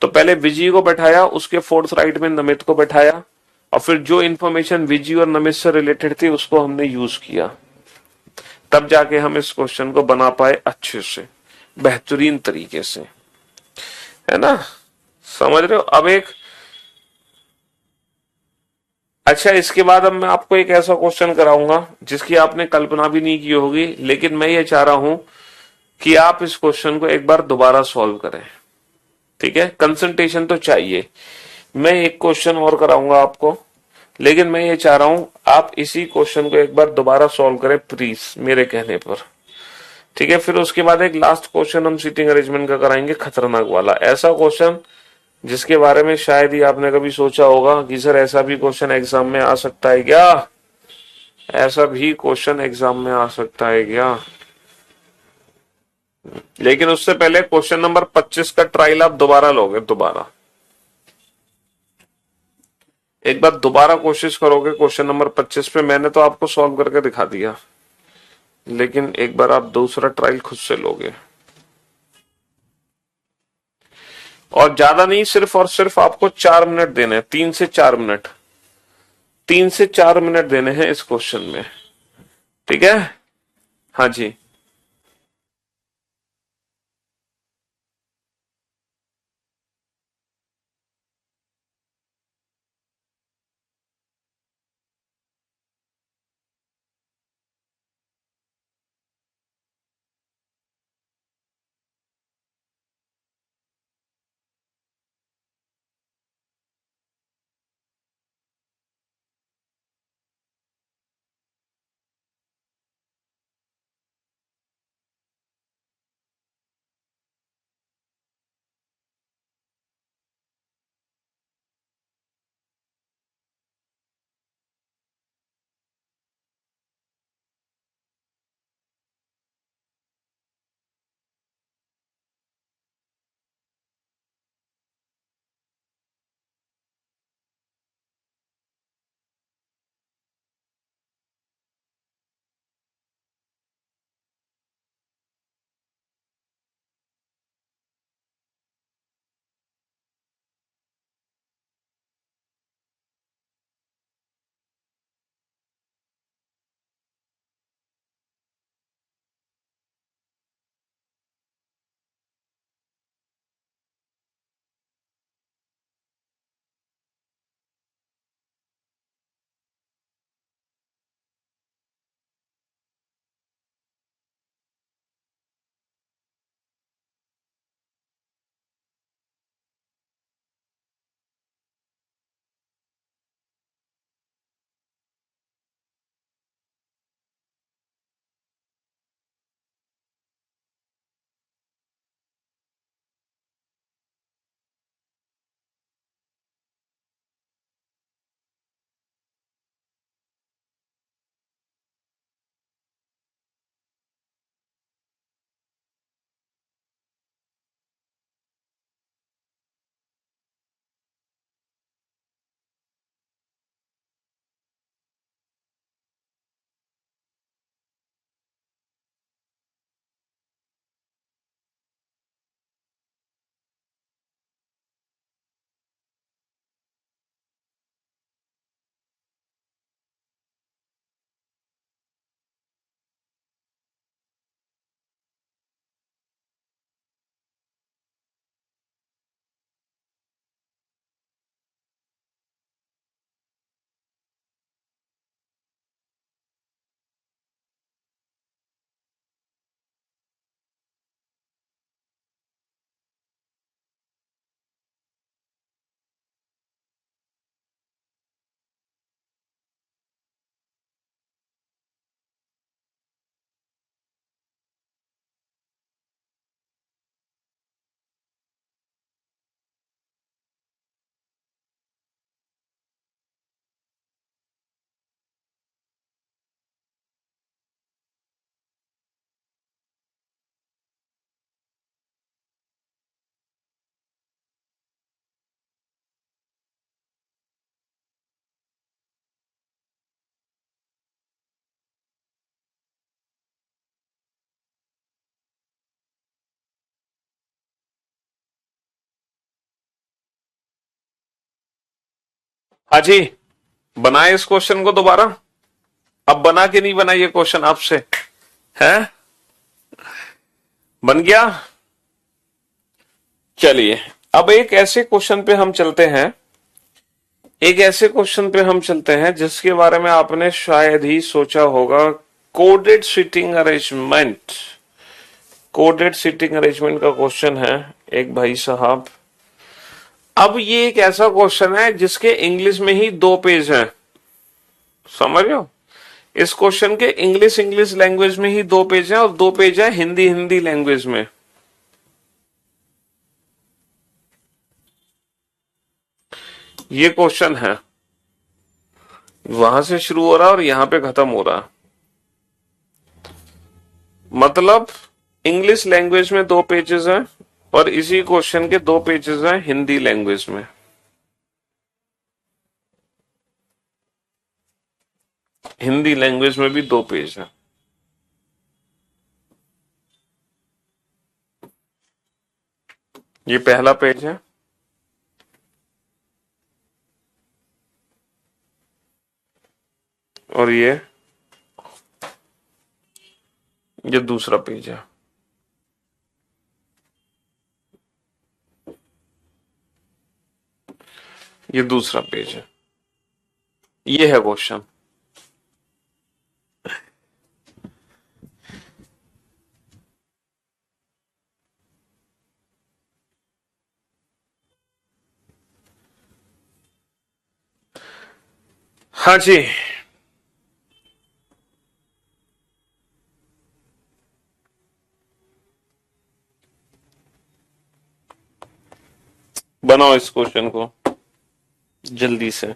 तो पहले विजी को बैठाया, उसके फोर्थ राइट में नमित को बैठाया, और फिर जो इंफॉर्मेशन विजी और नमित से रिलेटेड थी उसको हमने यूज किया, तब जाके हम इस क्वेश्चन को बना पाए अच्छे से, बेहतरीन तरीके से, है ना, समझ रहे हो। अब एक अच्छा, इसके बाद अब मैं आपको एक ऐसा क्वेश्चन कराऊंगा जिसकी आपने कल्पना भी नहीं की होगी, लेकिन मैं ये चाह रहा हूं कि आप इस क्वेश्चन को एक बार दोबारा सॉल्व करें। ठीक है, कंसंट्रेशन तो चाहिए। मैं एक क्वेश्चन और कराऊंगा आपको, लेकिन मैं ये चाह रहा हूं आप इसी क्वेश्चन को एक बार दोबारा सॉल्व करें प्लीज, मेरे कहने पर। ठीक है, फिर उसके बाद एक लास्ट क्वेश्चन हम सीटिंग अरेंजमेंट का कराएंगे, खतरनाक वाला, ऐसा क्वेश्चन जिसके बारे में शायद ही आपने कभी सोचा होगा कि सर ऐसा भी क्वेश्चन एग्जाम में आ सकता है क्या, ऐसा भी क्वेश्चन एग्जाम में आ सकता है क्या। लेकिन उससे पहले क्वेश्चन नंबर 25 का ट्रायल आप दोबारा लोगे, दोबारा एक बार दोबारा कोशिश करोगे क्वेश्चन नंबर 25 पे। मैंने तो आपको सॉल्व करके दिखा दिया, लेकिन एक बार आप दूसरा ट्रायल खुद से लोगे, और ज्यादा नहीं, सिर्फ और सिर्फ आपको 4 मिनट देने हैं, 3 से 4 मिनट, 3 से 4 मिनट देने हैं इस क्वेश्चन में। ठीक है, हाँ जी। हाँ जी, बनाए इस क्वेश्चन को दोबारा। अब बना के नहीं बना ये क्वेश्चन आपसे, है बन गया। चलिए अब एक ऐसे क्वेश्चन पे हम चलते हैं, एक ऐसे क्वेश्चन पे हम चलते हैं जिसके बारे में आपने शायद ही सोचा होगा। Coded seating arrangement, coded seating arrangement का क्वेश्चन है एक भाई साहब। अब ये एक ऐसा क्वेश्चन है जिसके इंग्लिश में ही 2 पेज हैं, समझ रहे हो। इस क्वेश्चन के इंग्लिश इंग्लिश लैंग्वेज में ही 2 पेज हैं और 2 पेज है हिंदी हिंदी लैंग्वेज में। ये क्वेश्चन है, वहां से शुरू हो रहा है और यहां पे खत्म हो रहा है। मतलब इंग्लिश लैंग्वेज में 2 पेजेस हैं और इसी क्वेश्चन के 2 पेजेस हैं हिंदी लैंग्वेज में। हिंदी लैंग्वेज में भी 2 पेज हैं। ये पहला पेज है और ये दूसरा पेज है। ये दूसरा पेज है। ये है क्वेश्चन। हाँ जी, बनाओ इस क्वेश्चन को जल्दी से।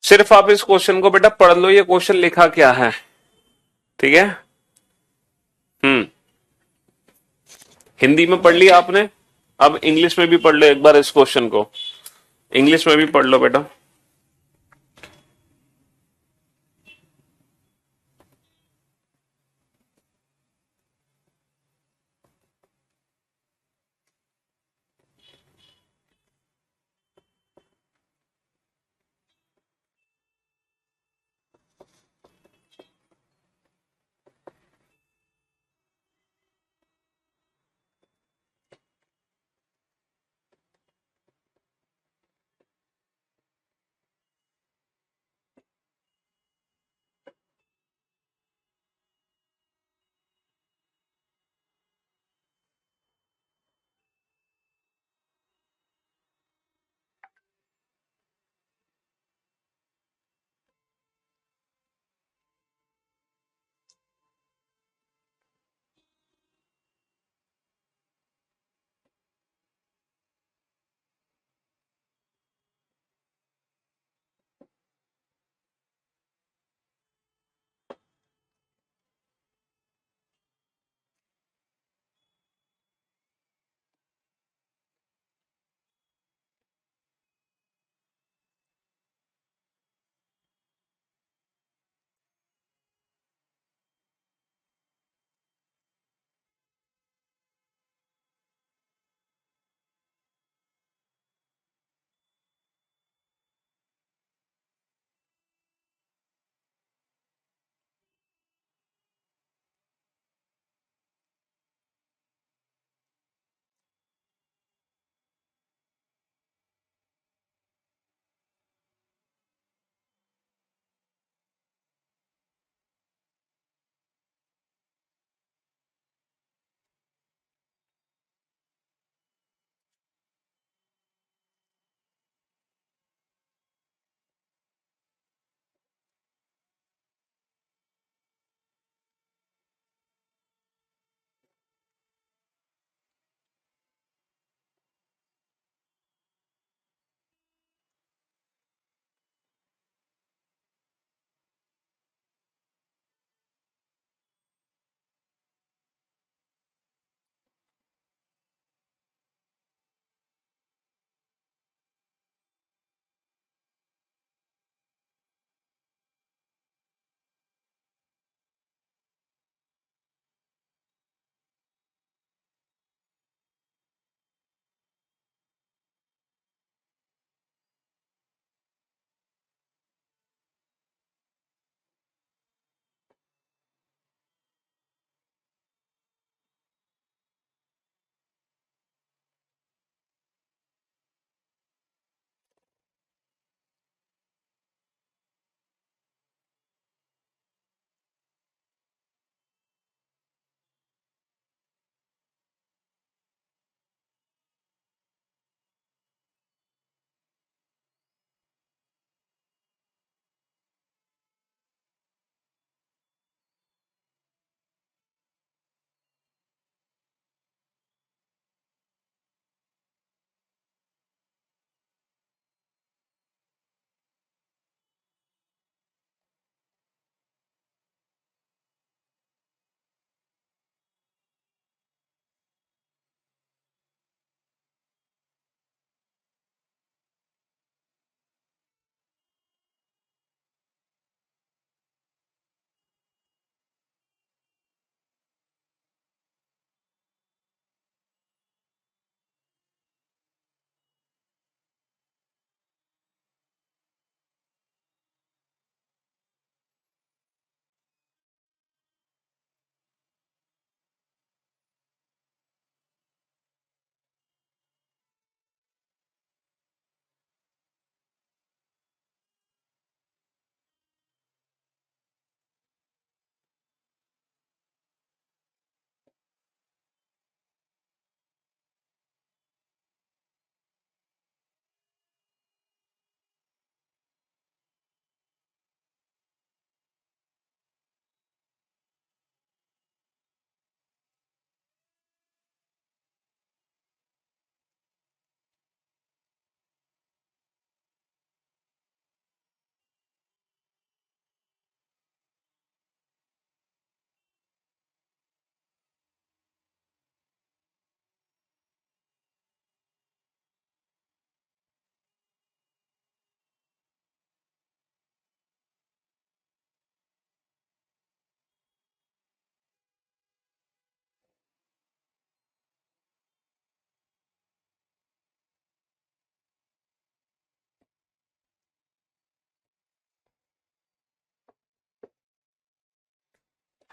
सिर्फ आप इस क्वेश्चन को बेटा पढ़ लो, ये क्वेश्चन लिखा क्या है, ठीक है। हिंदी में पढ़ लिया आपने, अब इंग्लिश में भी पढ़ लो एक बार इस क्वेश्चन को, इंग्लिश में भी पढ़ लो बेटा।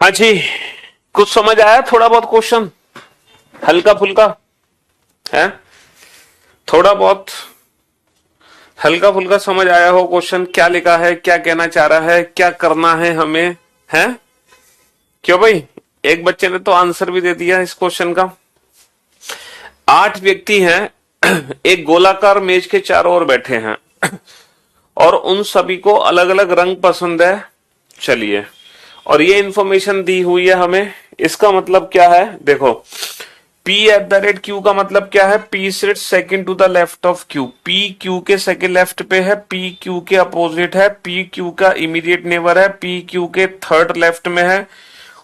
हाँ जी, कुछ समझ आया? थोड़ा बहुत क्वेश्चन हल्का फुल्का है, थोड़ा बहुत हल्का फुल्का समझ आया हो क्वेश्चन क्या लिखा है, क्या कहना चाह रहा है, क्या करना है हमें, है? क्यों भाई, एक बच्चे ने तो आंसर भी दे दिया इस क्वेश्चन का। 8 व्यक्ति हैं एक गोलाकार मेज के चारों ओर बैठे हैं और उन सभी को अलग अलग रंग पसंद है। चलिए, और ये इंफॉर्मेशन दी हुई है हमें। इसका मतलब क्या है? देखो, P@Q का मतलब क्या है? P sits second to the left of Q। P Q के सेकंड लेफ्ट पे है, P Q के अपोजिट है, P Q का इमीडिएट नेबर है, P Q के थर्ड लेफ्ट में है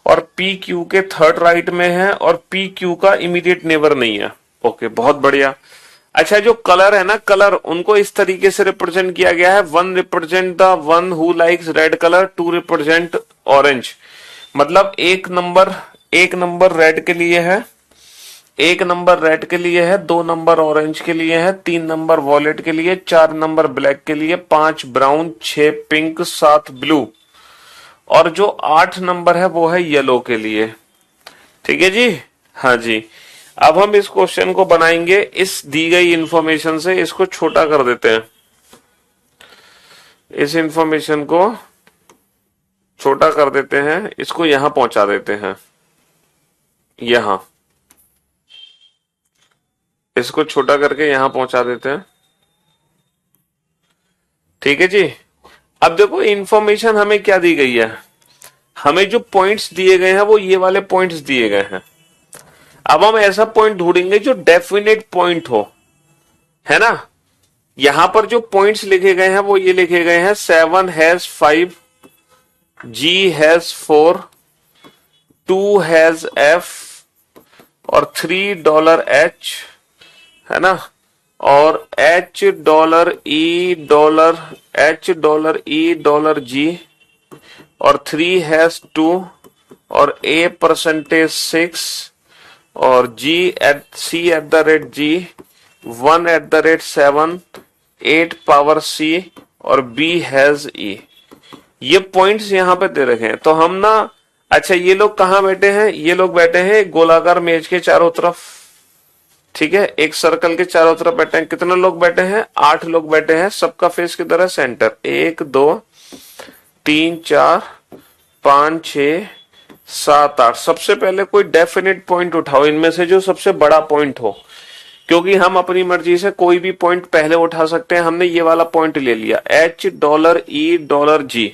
और P Q के थर्ड राइट में है और P Q का इमीडिएट नेबर नहीं है। ओके, बहुत बढ़िया। अच्छा, जो कलर है ना, कलर उनको इस तरीके से रिप्रेजेंट किया गया है। 1 represent the one who likes red colour, 2 represent orange. मतलब एक नंबर रेड के लिए है, 1 नंबर रेड के लिए है, 2 नंबर ऑरेंज के लिए है, 3 नंबर वॉलेट के लिए, 4 नंबर ब्लैक के लिए, 5 ब्राउन, 6 पिंक, 7 ब्लू और जो 8 नंबर है वो है येलो के लिए। ठीक है जी, हाँ जी। अब हम इस क्वेश्चन को बनाएंगे इस दी गई इंफॉर्मेशन से। इसको छोटा कर देते हैं, इस इंफॉर्मेशन को छोटा कर देते हैं, इसको यहां पहुंचा देते हैं, यहां इसको छोटा करके यहां पहुंचा देते हैं। ठीक है जी। अब देखो, इंफॉर्मेशन हमें क्या दी गई है? हमें जो पॉइंट्स दिए गए हैं वो ये वाले पॉइंट्स दिए गए हैं। अब हम ऐसा पॉइंट ढूंढेंगे जो डेफिनेट पॉइंट हो, है ना? यहां पर जो पॉइंट्स लिखे गए हैं वो ये लिखे गए हैं 7 has 5, G has 4, 2 has F और $3 है ना, और $H$E$G और 3 हैज 2 और A%6 और C@G 1@7 8 पावर C और B हैज E। ये पॉइंट्स यहां पे दे रखे हैं। तो हम ना, अच्छा, ये लोग कहां बैठे हैं? ये लोग बैठे हैं गोलाकार मेज के चारों तरफ। ठीक है, एक सर्कल के चारों तरफ बैठे हैं। कितने लोग बैठे हैं? 8 लोग बैठे हैं। सबका फेस किधर है? सेंटर। 1 2 3 4 5 6 7 8। सबसे पहले कोई डेफिनेट पॉइंट उठाओ इनमें से जो सबसे बड़ा पॉइंट हो, क्योंकि हम अपनी मर्जी से कोई भी पॉइंट पहले उठा सकते हैं। हमने ये वाला पॉइंट ले लिया, $H$E$G।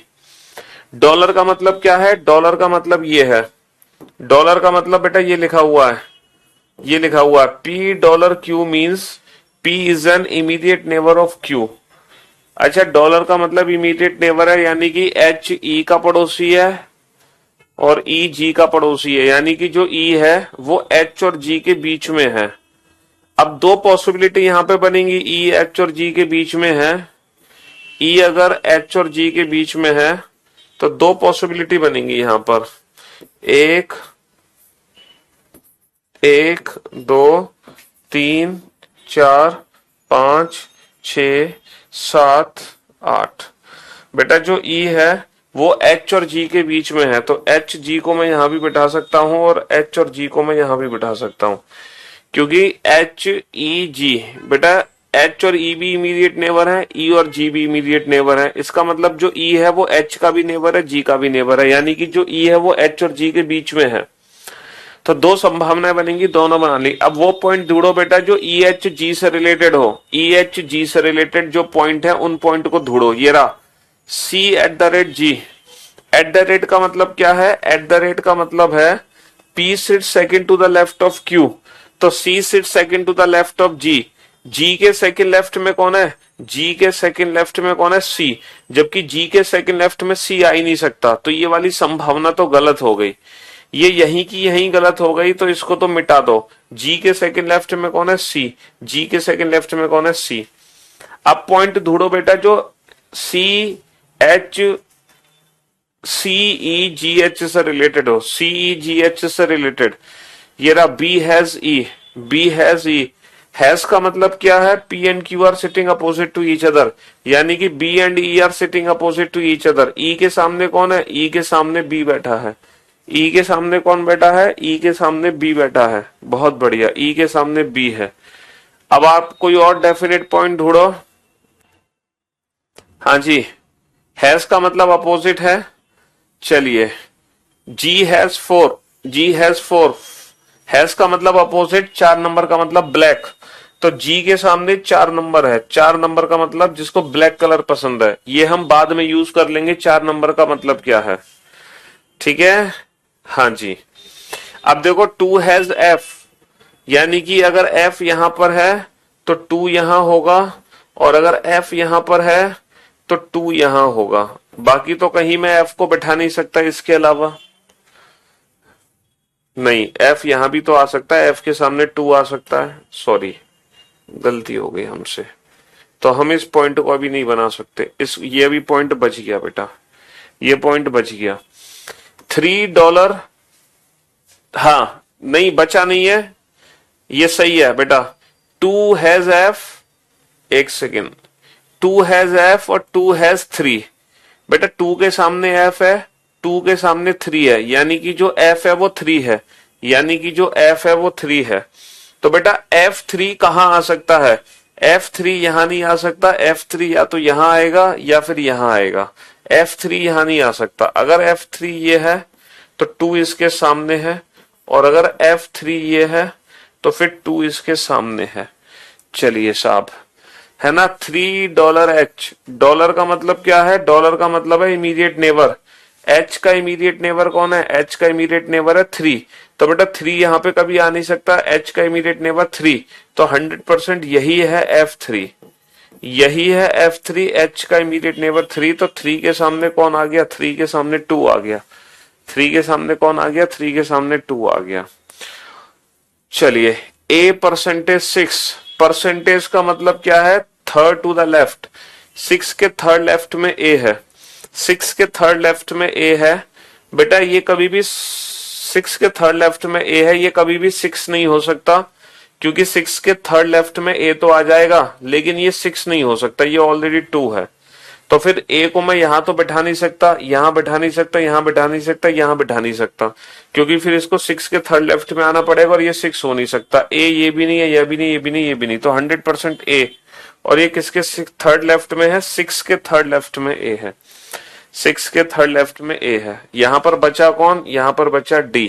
डॉलर का मतलब क्या है? डॉलर का मतलब ये है, डॉलर का मतलब बेटा ये लिखा हुआ है, ये लिखा हुआ है $P$Q means P is an immediate neighbour of Q। अच्छा, डॉलर का मतलब इमीडिएट नेबर है, यानी कि H E का पड़ोसी है और E G का पड़ोसी है, यानी कि जो E है वो H और G के बीच में है। अब दो पॉसिबिलिटी यहां पे बनेंगी, E H और G के बीच में है। E अगर H और G के बीच में है तो दो पॉसिबिलिटी बनेंगी यहां पर, 1 1 2 3 4 5 6 7 8। बेटा जो E है वो H और G के बीच में है, तो H G को मैं यहां भी बिठा सकता हूं और H और G को मैं यहां भी बिठा सकता हूं, क्योंकि H E G, बेटा H और E भी इमीडिएट नेबर है, E और G भी इमीडिएट नेबर है। इसका मतलब जो E है वो H का भी नेबर है, G का भी नेबर है, यानी कि जो E है वो H और G के बीच में है। तो दो संभावनाएं बनेंगी, दोनों बना ली। अब वो पॉइंट ढूंढो बेटा जो EH-G से रिलेटेड हो। EH-G से रिलेटेड जो पॉइंट है उन पॉइंट को ढूंढो। ये रहा C@G। एट द रेट का मतलब क्या है? एट द रेट का मतलब है P sits second to the left of Q, तो C sits second to the left of G। G के सेकंड लेफ्ट में कौन है? G के सेकंड लेफ्ट में कौन है? C। जबकि G के सेकंड लेफ्ट में C आ ही नहीं सकता, तो ये वाली संभावना तो गलत हो गई। ये यहीं की यहीं गलत हो गई, तो इसको तो मिटा दो। G के सेकंड लेफ्ट में कौन है? C। G के सेकंड लेफ्ट में कौन है? C। अब पॉइंट ढूंढो बेटा जो CEGH से रिलेटेड हो, CEGH से रिलेटेड। ये रहा B has E, B has E। Has का मतलब क्या है? P and Q are sitting opposite to each other, यानी कि B and E are sitting opposite to each other. E के सामने कौन है? E के सामने B बैठा है, ई के सामने कौन बैठा है? ई के सामने बी बैठा है। बहुत बढ़िया, ई के सामने बी है। अब आप कोई और डेफिनेट पॉइंट ढूंढो। हाँ जी, हैज का मतलब अपोजिट है। चलिए, G has four, G has four, has का मतलब अपोजिट, 4 नंबर का मतलब ब्लैक। तो जी के सामने 4 नंबर है, 4 नंबर का मतलब जिसको ब्लैक कलर पसंद है। ये हम बाद में यूज कर लेंगे 4 नंबर का मतलब क्या है। ठीक है, हाँ जी। अब देखो, टू हैज एफ, यानी कि अगर एफ यहां पर है तो टू यहां होगा, और अगर एफ यहां पर है तो टू यहां होगा। बाकी तो कहीं मैं एफ को बैठा नहीं सकता इसके अलावा। नहीं, एफ यहां भी तो आ सकता है, एफ के सामने टू आ सकता है। सॉरी, गलती हो गई हमसे। तो हम इस पॉइंट को अभी नहीं बना सकते। ये भी पॉइंट बच गया बेटा, ये पॉइंट बच गया। $3, हाँ नहीं बचा नहीं है, ये सही है बेटा। टू हैज एफ, एक सेकेंड, टू हैज एफ और टू हैज थ्री। बेटा टू के सामने एफ है, टू के सामने थ्री है, यानी कि जो एफ है वो थ्री है, यानी कि जो एफ है वो थ्री है। तो बेटा F3 कहां आ सकता है? F3 यहां नहीं आ सकता। F3 या तो यहां आएगा या फिर यहां आएगा। F3 यहां नहीं आ सकता। अगर F3 ये है तो 2 इसके सामने है, और अगर F3 ये है तो फिर 2 इसके सामने है। चलिए साहब, है ना। $3 डॉलर का मतलब क्या है? डॉलर का मतलब है इमीडिएट नेबर। एच का इमीडिएट नेबर कौन है? एच का इमीडिएट नेबर है 3। तो बेटा 3 यहां पे कभी आ नहीं सकता, एच का इमीडिएट नेबर 3। तो 100% यही है F3, यही है F3, एच का इमीडिएट नेबर 3। तो 3 के सामने कौन आ गया? 3 के सामने 2 आ गया। 3 के सामने कौन आ गया? 3 के सामने 2 आ गया। चलिए, A परसेंटेज 6, परसेंटेज का मतलब क्या है? Third to the left. 6 के थर्ड लेफ्ट में A है, 6 के थर्ड लेफ्ट में A है। बेटा ये कभी भी 6 के थर्ड लेफ्ट में A है, ये कभी भी 6 नहीं हो सकता, क्योंकि 6 के थर्ड लेफ्ट में A तो आ जाएगा, लेकिन ये 6 नहीं हो सकता, ये ऑलरेडी 2 है। तो फिर A को मैं यहां तो बैठा नहीं सकता, यहां बैठा नहीं सकता, यहां बैठा नहीं सकता, यहां बैठा नहीं सकता, क्योंकि फिर इसको 6 के थर्ड लेफ्ट में आना पड़ेगा, और ये 6 हो नहीं सकता। A ये भी नहीं है, ये भी नहीं, ये भी नहीं, ये भी नहीं, तो 100% A। और ये किसके थर्ड लेफ्ट में है? 6 के थर्ड लेफ्ट में A है, 6 के थर्ड लेफ्ट में A है। यहां पर बचा कौन? यहां पर बचा D।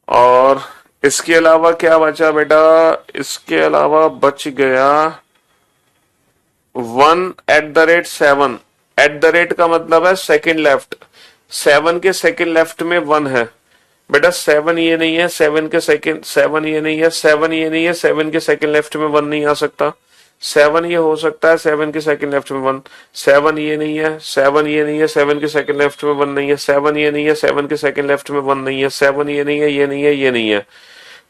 और इसके अलावा क्या बचा बेटा? इसके अलावा बच गया 1@7। एट द रेट का मतलब है सेकंड लेफ्ट। 7 के सेकंड लेफ्ट में 1 है। बेटा 7 ये नहीं है, 7 के सेकंड, 7 ये नहीं है, 7 ये नहीं है, 7 के सेकंड लेफ्ट में 1 नहीं आ सकता। 7 ये हो सकता है, 7 के सेकंड लेफ्ट में 1। 7 ये नहीं है, 7 ये नहीं है, 7 के सेकंड लेफ्ट में 1 नहीं है। 7 ये नहीं है, 7 के सेकंड लेफ्ट में 1 नहीं है। 7 ये नहीं है, ये नहीं है, ये नहीं है।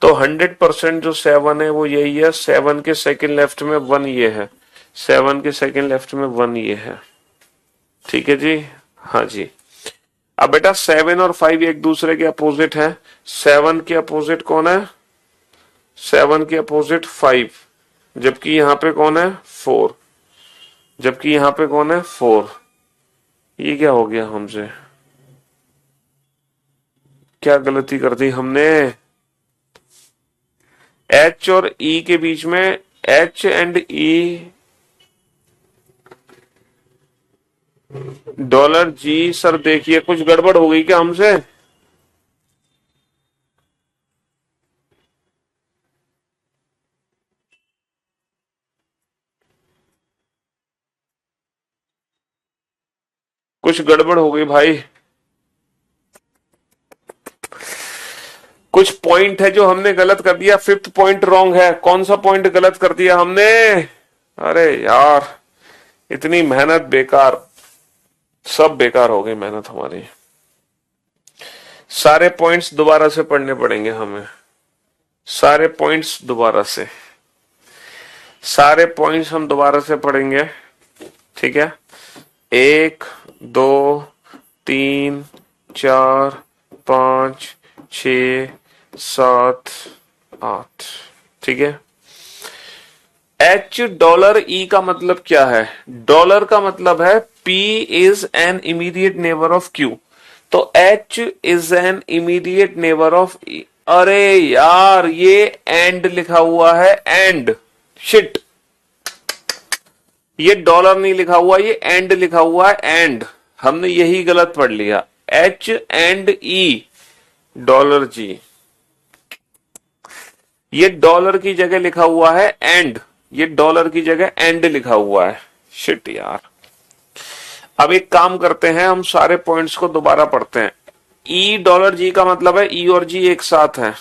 तो 100% जो 7 है वो यही है। 7 के सेकंड लेफ्ट में 1 ये है, 7 के सेकंड लेफ्ट में 1 ये है। ठीक है जी, हाँ जी। अब बेटा 7 और 5 एक दूसरे के अपोजिट है। 7 के अपोजिट कौन है? 7 के अपोजिट 5, जबकि यहां पे कौन है? 4, जबकि यहां पे कौन है? 4। ये क्या हो गया हमसे? क्या गलती कर दी हमने? H और E के बीच में, H and E, $G। Sir देखिए, कुछ गड़बड़ हो गई क्या हमसे? कुछ गड़बड़ हो गई भाई। कुछ पॉइंट है जो हमने गलत कर दिया। 5th पॉइंट रॉन्ग है। कौन सा पॉइंट गलत कर दिया हमने? अरे यार, इतनी मेहनत बेकार, सब बेकार हो गई मेहनत हमारी। सारे पॉइंट्स दोबारा से पढ़ने पड़ेंगे हमें, सारे पॉइंट्स दोबारा से, सारे पॉइंट्स हम दोबारा से पढ़ेंगे। ठीक है, 1 2 3 4 5 6 7 8। ठीक है। $E का मतलब क्या है? डॉलर का मतलब है P is an immediate neighbour of Q। तो H is an immediate neighbour of E। अरे यार ये एंड लिखा हुआ है, एंड, शिट, ये डॉलर नहीं लिखा हुआ, ये एंड लिखा हुआ है, एंड, हमने यही गलत पढ़ लिया। H एंड E, डॉलर जी, ये डॉलर की जगह लिखा हुआ है एंड, ये डॉलर की जगह एंड लिखा हुआ है, शिट यार। अब एक काम करते हैं, हम सारे पॉइंट्स को दोबारा पढ़ते हैं। ई डॉलर जी का मतलब है ई और जी एक साथ है,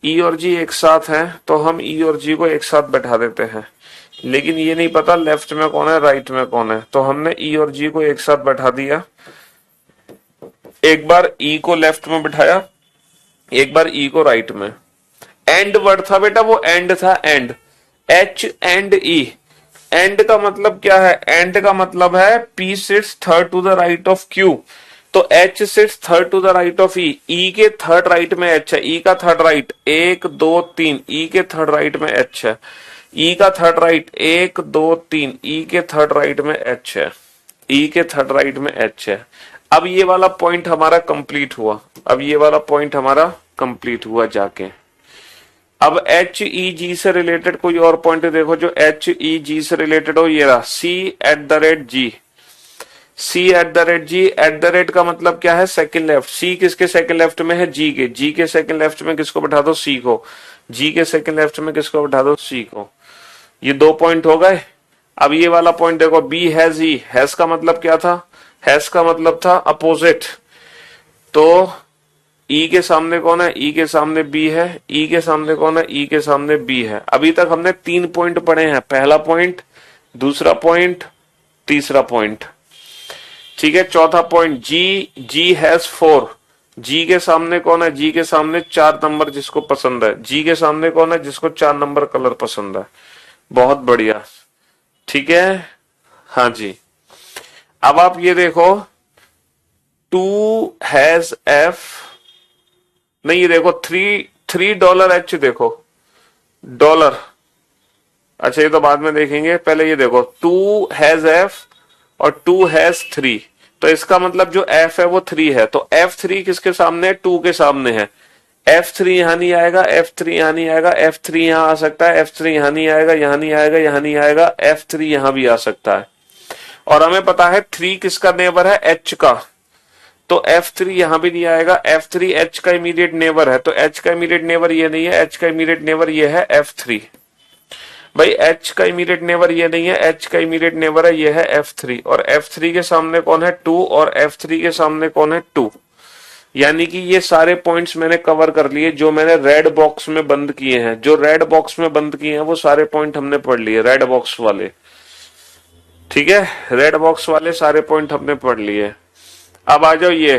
ई और जी एक साथ है, तो हम ई और जी को एक साथ बैठा देते हैं। लेकिन ये नहीं पता लेफ्ट में कौन है राइट में कौन है, तो हमने ई और जी को एक साथ बैठा दिया। एक बार ई को लेफ्ट में बिठाया, एक बार ई को राइट में। एंड वर्ड था बेटा, वो एंड था, and, H and E. And का मतलब क्या है? एंड का मतलब है P sits third to the right of Q, तो H sits third to the right of E. E के थर्ड राइट में एच है, ई का थर्ड राइट 1 2 3, ई के थर्ड राइट में एच है। ई का थर्ड राइट 1 2 3, ई के थर्ड राइट में एच है, ई के थर्ड राइट में एच है। अब ये वाला पॉइंट हमारा कंप्लीट हुआ, अब ये वाला पॉइंट हमारा कंप्लीट हुआ जाके। अब एच ई जी से रिलेटेड कोई और पॉइंट देखो जो एच ई जी से रिलेटेड हो, ये रहा C@G। C@G, at the rate का मतलब क्या है? Second left. सी किसके सेकंड लेफ्ट में है? जी के। जी के सेकंड लेफ्ट में किसको बैठा दो? सी को। जी के सेकंड लेफ्ट में किसको बैठा दो? सी को। ये 2 पॉइंट हो गए। अब ये वाला पॉइंट देखो, बी हैज ई। हैज का मतलब क्या था? हैज का मतलब था अपोजिट, तो ई के सामने कौन है? ई के सामने बी है। ई के सामने कौन है? ई के सामने बी है। अभी तक हमने 3 पॉइंट पढ़े हैं, पहला पॉइंट, दूसरा पॉइंट, तीसरा पॉइंट, ठीक है। चौथा पॉइंट, जी हैज 4। जी के सामने कौन है? जी के सामने 4 नंबर जिसको पसंद है। जी के सामने कौन है? जिसको 4 नंबर कलर पसंद है। बहुत बढ़िया, ठीक है, हाँ जी। अब आप ये देखो, 2 हैज एफ, नहीं ये देखो $3 देखो, डॉलर, अच्छा ये तो बाद में देखेंगे, पहले ये देखो 2 हैज एफ और 2 हैज 3, तो इसका मतलब जो एफ है वो 3 है, तो F3 किसके सामने है? 2 के सामने है। F3 यहां नहीं आएगा, F3 यहां नहीं आएगा, F3 यहां आ सकता है, F3 यहां नहीं आएगा, यहां नहीं आएगा, यहां नहीं आएगा, F3 यहां भी आ सकता है। और हमें पता है 3 किसका नेबर है? H का, तो F3 यहां भी नहीं आएगा। F3 H का इमीडिएट नेबर है, तो H का इमीडिएट नेबर ये नहीं है, H का इमीडिएट नेबर ये है F3। भाई H का इमीडिएट नेबर ये नहीं है, H का इमीडिएट नेबर है ये है F3, और F3 के सामने कौन है? 2, और F3 के सामने कौन है? 2। यानी कि ये सारे पॉइंट्स मैंने कवर कर लिए जो मैंने रेड बॉक्स में बंद किए हैं। जो रेड बॉक्स में बंद किए हैं वो सारे पॉइंट हमने पढ़ लिए, रेड बॉक्स वाले, ठीक है, रेड बॉक्स वाले सारे पॉइंट हमने पढ़ लिए। अब आ जाओ ये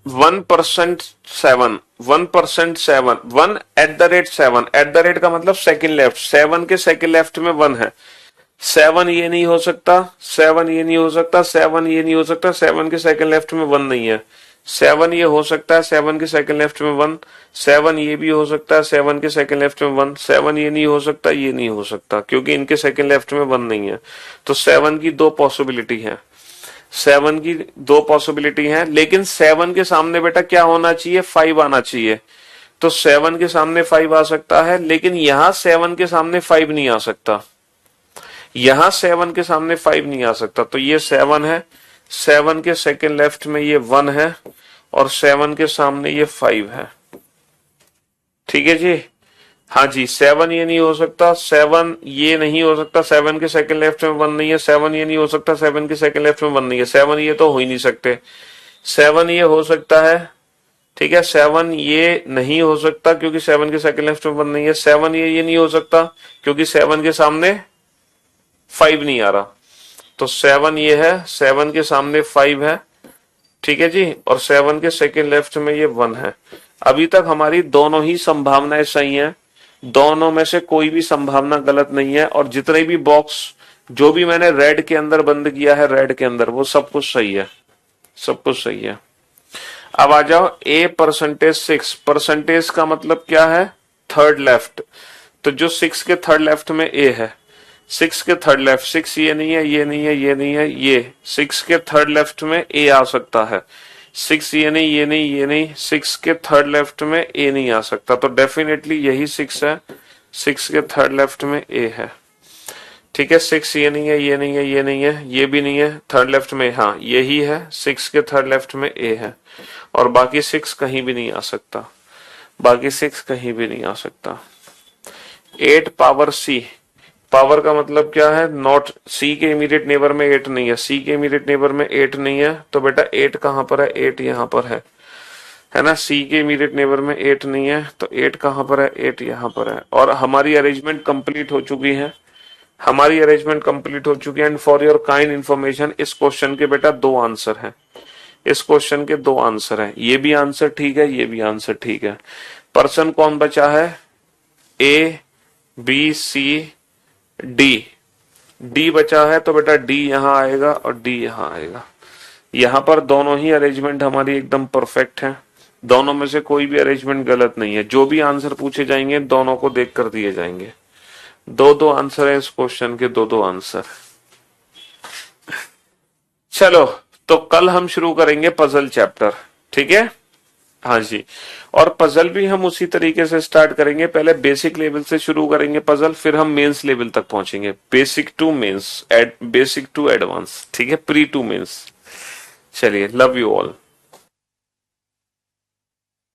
1% 7, 1% 7, 1@7, एट द रेट का मतलब सेकंड लेफ्ट, 7 के सेकंड लेफ्ट में 1 है। 7 ये नहीं हो सकता, 7 ये नहीं हो सकता, 7 ये नहीं हो सकता, 7 के सेकंड लेफ्ट में 1 नहीं है। 7 ये हो सकता है, 7 के सेकंड लेफ्ट में 1, 7 ये भी हो सकता है, 7 के सेकंड लेफ्ट में 1, 7 ये नहीं हो सकता, ये नहीं हो सकता, क्योंकि इनके सेकंड लेफ्ट में 1 नहीं है। तो 7 की 2 पॉसिबिलिटी है, 7 की 2 पॉसिबिलिटी है, लेकिन 7 के सामने बेटा क्या होना चाहिए? 5 आना चाहिए। तो 7 के सामने 5 आ सकता है, लेकिन यहां 7 के सामने 5 नहीं आ सकता, यहां 7 के सामने 5 नहीं आ सकता। तो ये 7 है, 7 के सेकंड लेफ्ट में ये 1 है, और 7 के सामने ये 5 है, ठीक है जी, हाँ जी। 7 ये नहीं हो सकता, 7 ये नहीं हो सकता, 7 के सेकंड लेफ्ट में 1 नहीं है, 7 ये नहीं हो सकता, 7 के सेकंड लेफ्ट में 1 नहीं है, 7 ये तो हो ही नहीं सकते। 7 ये हो सकता है, ठीक है, 7 ये नहीं हो सकता क्योंकि 7 के सेकंड लेफ्ट में 1 नहीं है। 7 ये नहीं हो सकता क्योंकि 7 के सामने 5 नहीं आ रहा, तो 7 ये है, 7 के सामने 5 है, ठीक है जी, और 7 के सेकंड लेफ्ट में ये 1 है। अभी तक हमारी दोनों ही संभावनाएं सही हैं, दोनों में से कोई भी संभावना गलत नहीं है, और जितने भी बॉक्स जो भी मैंने रेड के अंदर बंद किया है, रेड के अंदर, वो सब कुछ सही है, सब कुछ सही है। अब आ जाओ A%6, परसेंटेज का मतलब क्या है? थर्ड लेफ्ट, तो जो 6 के थर्ड लेफ्ट में A है, 6 के थर्ड लेफ्ट, 6 ये नहीं है, ये नहीं है, ये नहीं है, ये 6 के थर्ड लेफ्ट में ए आ सकता है। 6 ये नहीं, ये नहीं, ये नहीं, 6 के थर्ड लेफ्ट में ए नहीं आ सकता, तो डेफिनेटली यही 6 है। 6 के थर्ड लेफ्ट में ए है। ठीक है, 6 ये नहीं है, ये नहीं है, ये नहीं है, ये भी नहीं है, थर्ड लेफ्ट में हाँ यही है, 6 के थर्ड लेफ्ट में ए है, और बाकी 6 कहीं भी नहीं आ सकता, बाकी 6 कहीं भी नहीं आ सकता। 8 पावर सी, पावर का मतलब क्या है, नॉट, सी के इमीडिएट नेबर में 8 नहीं है, सी के इमीडिएट नेबर में 8 नहीं है, तो बेटा 8 कहां पर है, 8 यहां पर है ना। सी के इमीडिएट नेबर में 8 नहीं है, तो 8 कहां पर है, 8 यहां पर है। और हमारी अरेंजमेंट कंप्लीट हो चुकी है, हमारी अरेंजमेंट कंप्लीट हो चुकी है। And for your kind information, इस क्वेश्चन के बेटा 2 आंसर हैं, इस क्वेश्चन के 2 आंसर हैं, ये भी आंसर ठीक है, ये भी आंसर ठीक है। पर्सन कौन बचा है, A B C D, D बचा है, तो बेटा डी यहां आएगा और डी यहां आएगा। यहां पर दोनों ही अरेंजमेंट हमारी एकदम परफेक्ट है, दोनों में से कोई भी अरेंजमेंट गलत नहीं है। जो भी आंसर पूछे जाएंगे दोनों को देख कर दिए जाएंगे। 2-2 आंसर है इस क्वेश्चन के, 2-2 आंसर। चलो, तो कल हम शुरू करेंगे पजल चैप्टर, ठीक है। हाँ जी, और पजल भी हम उसी तरीके से स्टार्ट करेंगे, पहले बेसिक लेवल से शुरू करेंगे पजल, फिर हम मेंस लेवल तक पहुंचेंगे, basic to mains, basic to advance, ठीक है, प्री टू मेंस। चलिए, लव यू ऑल।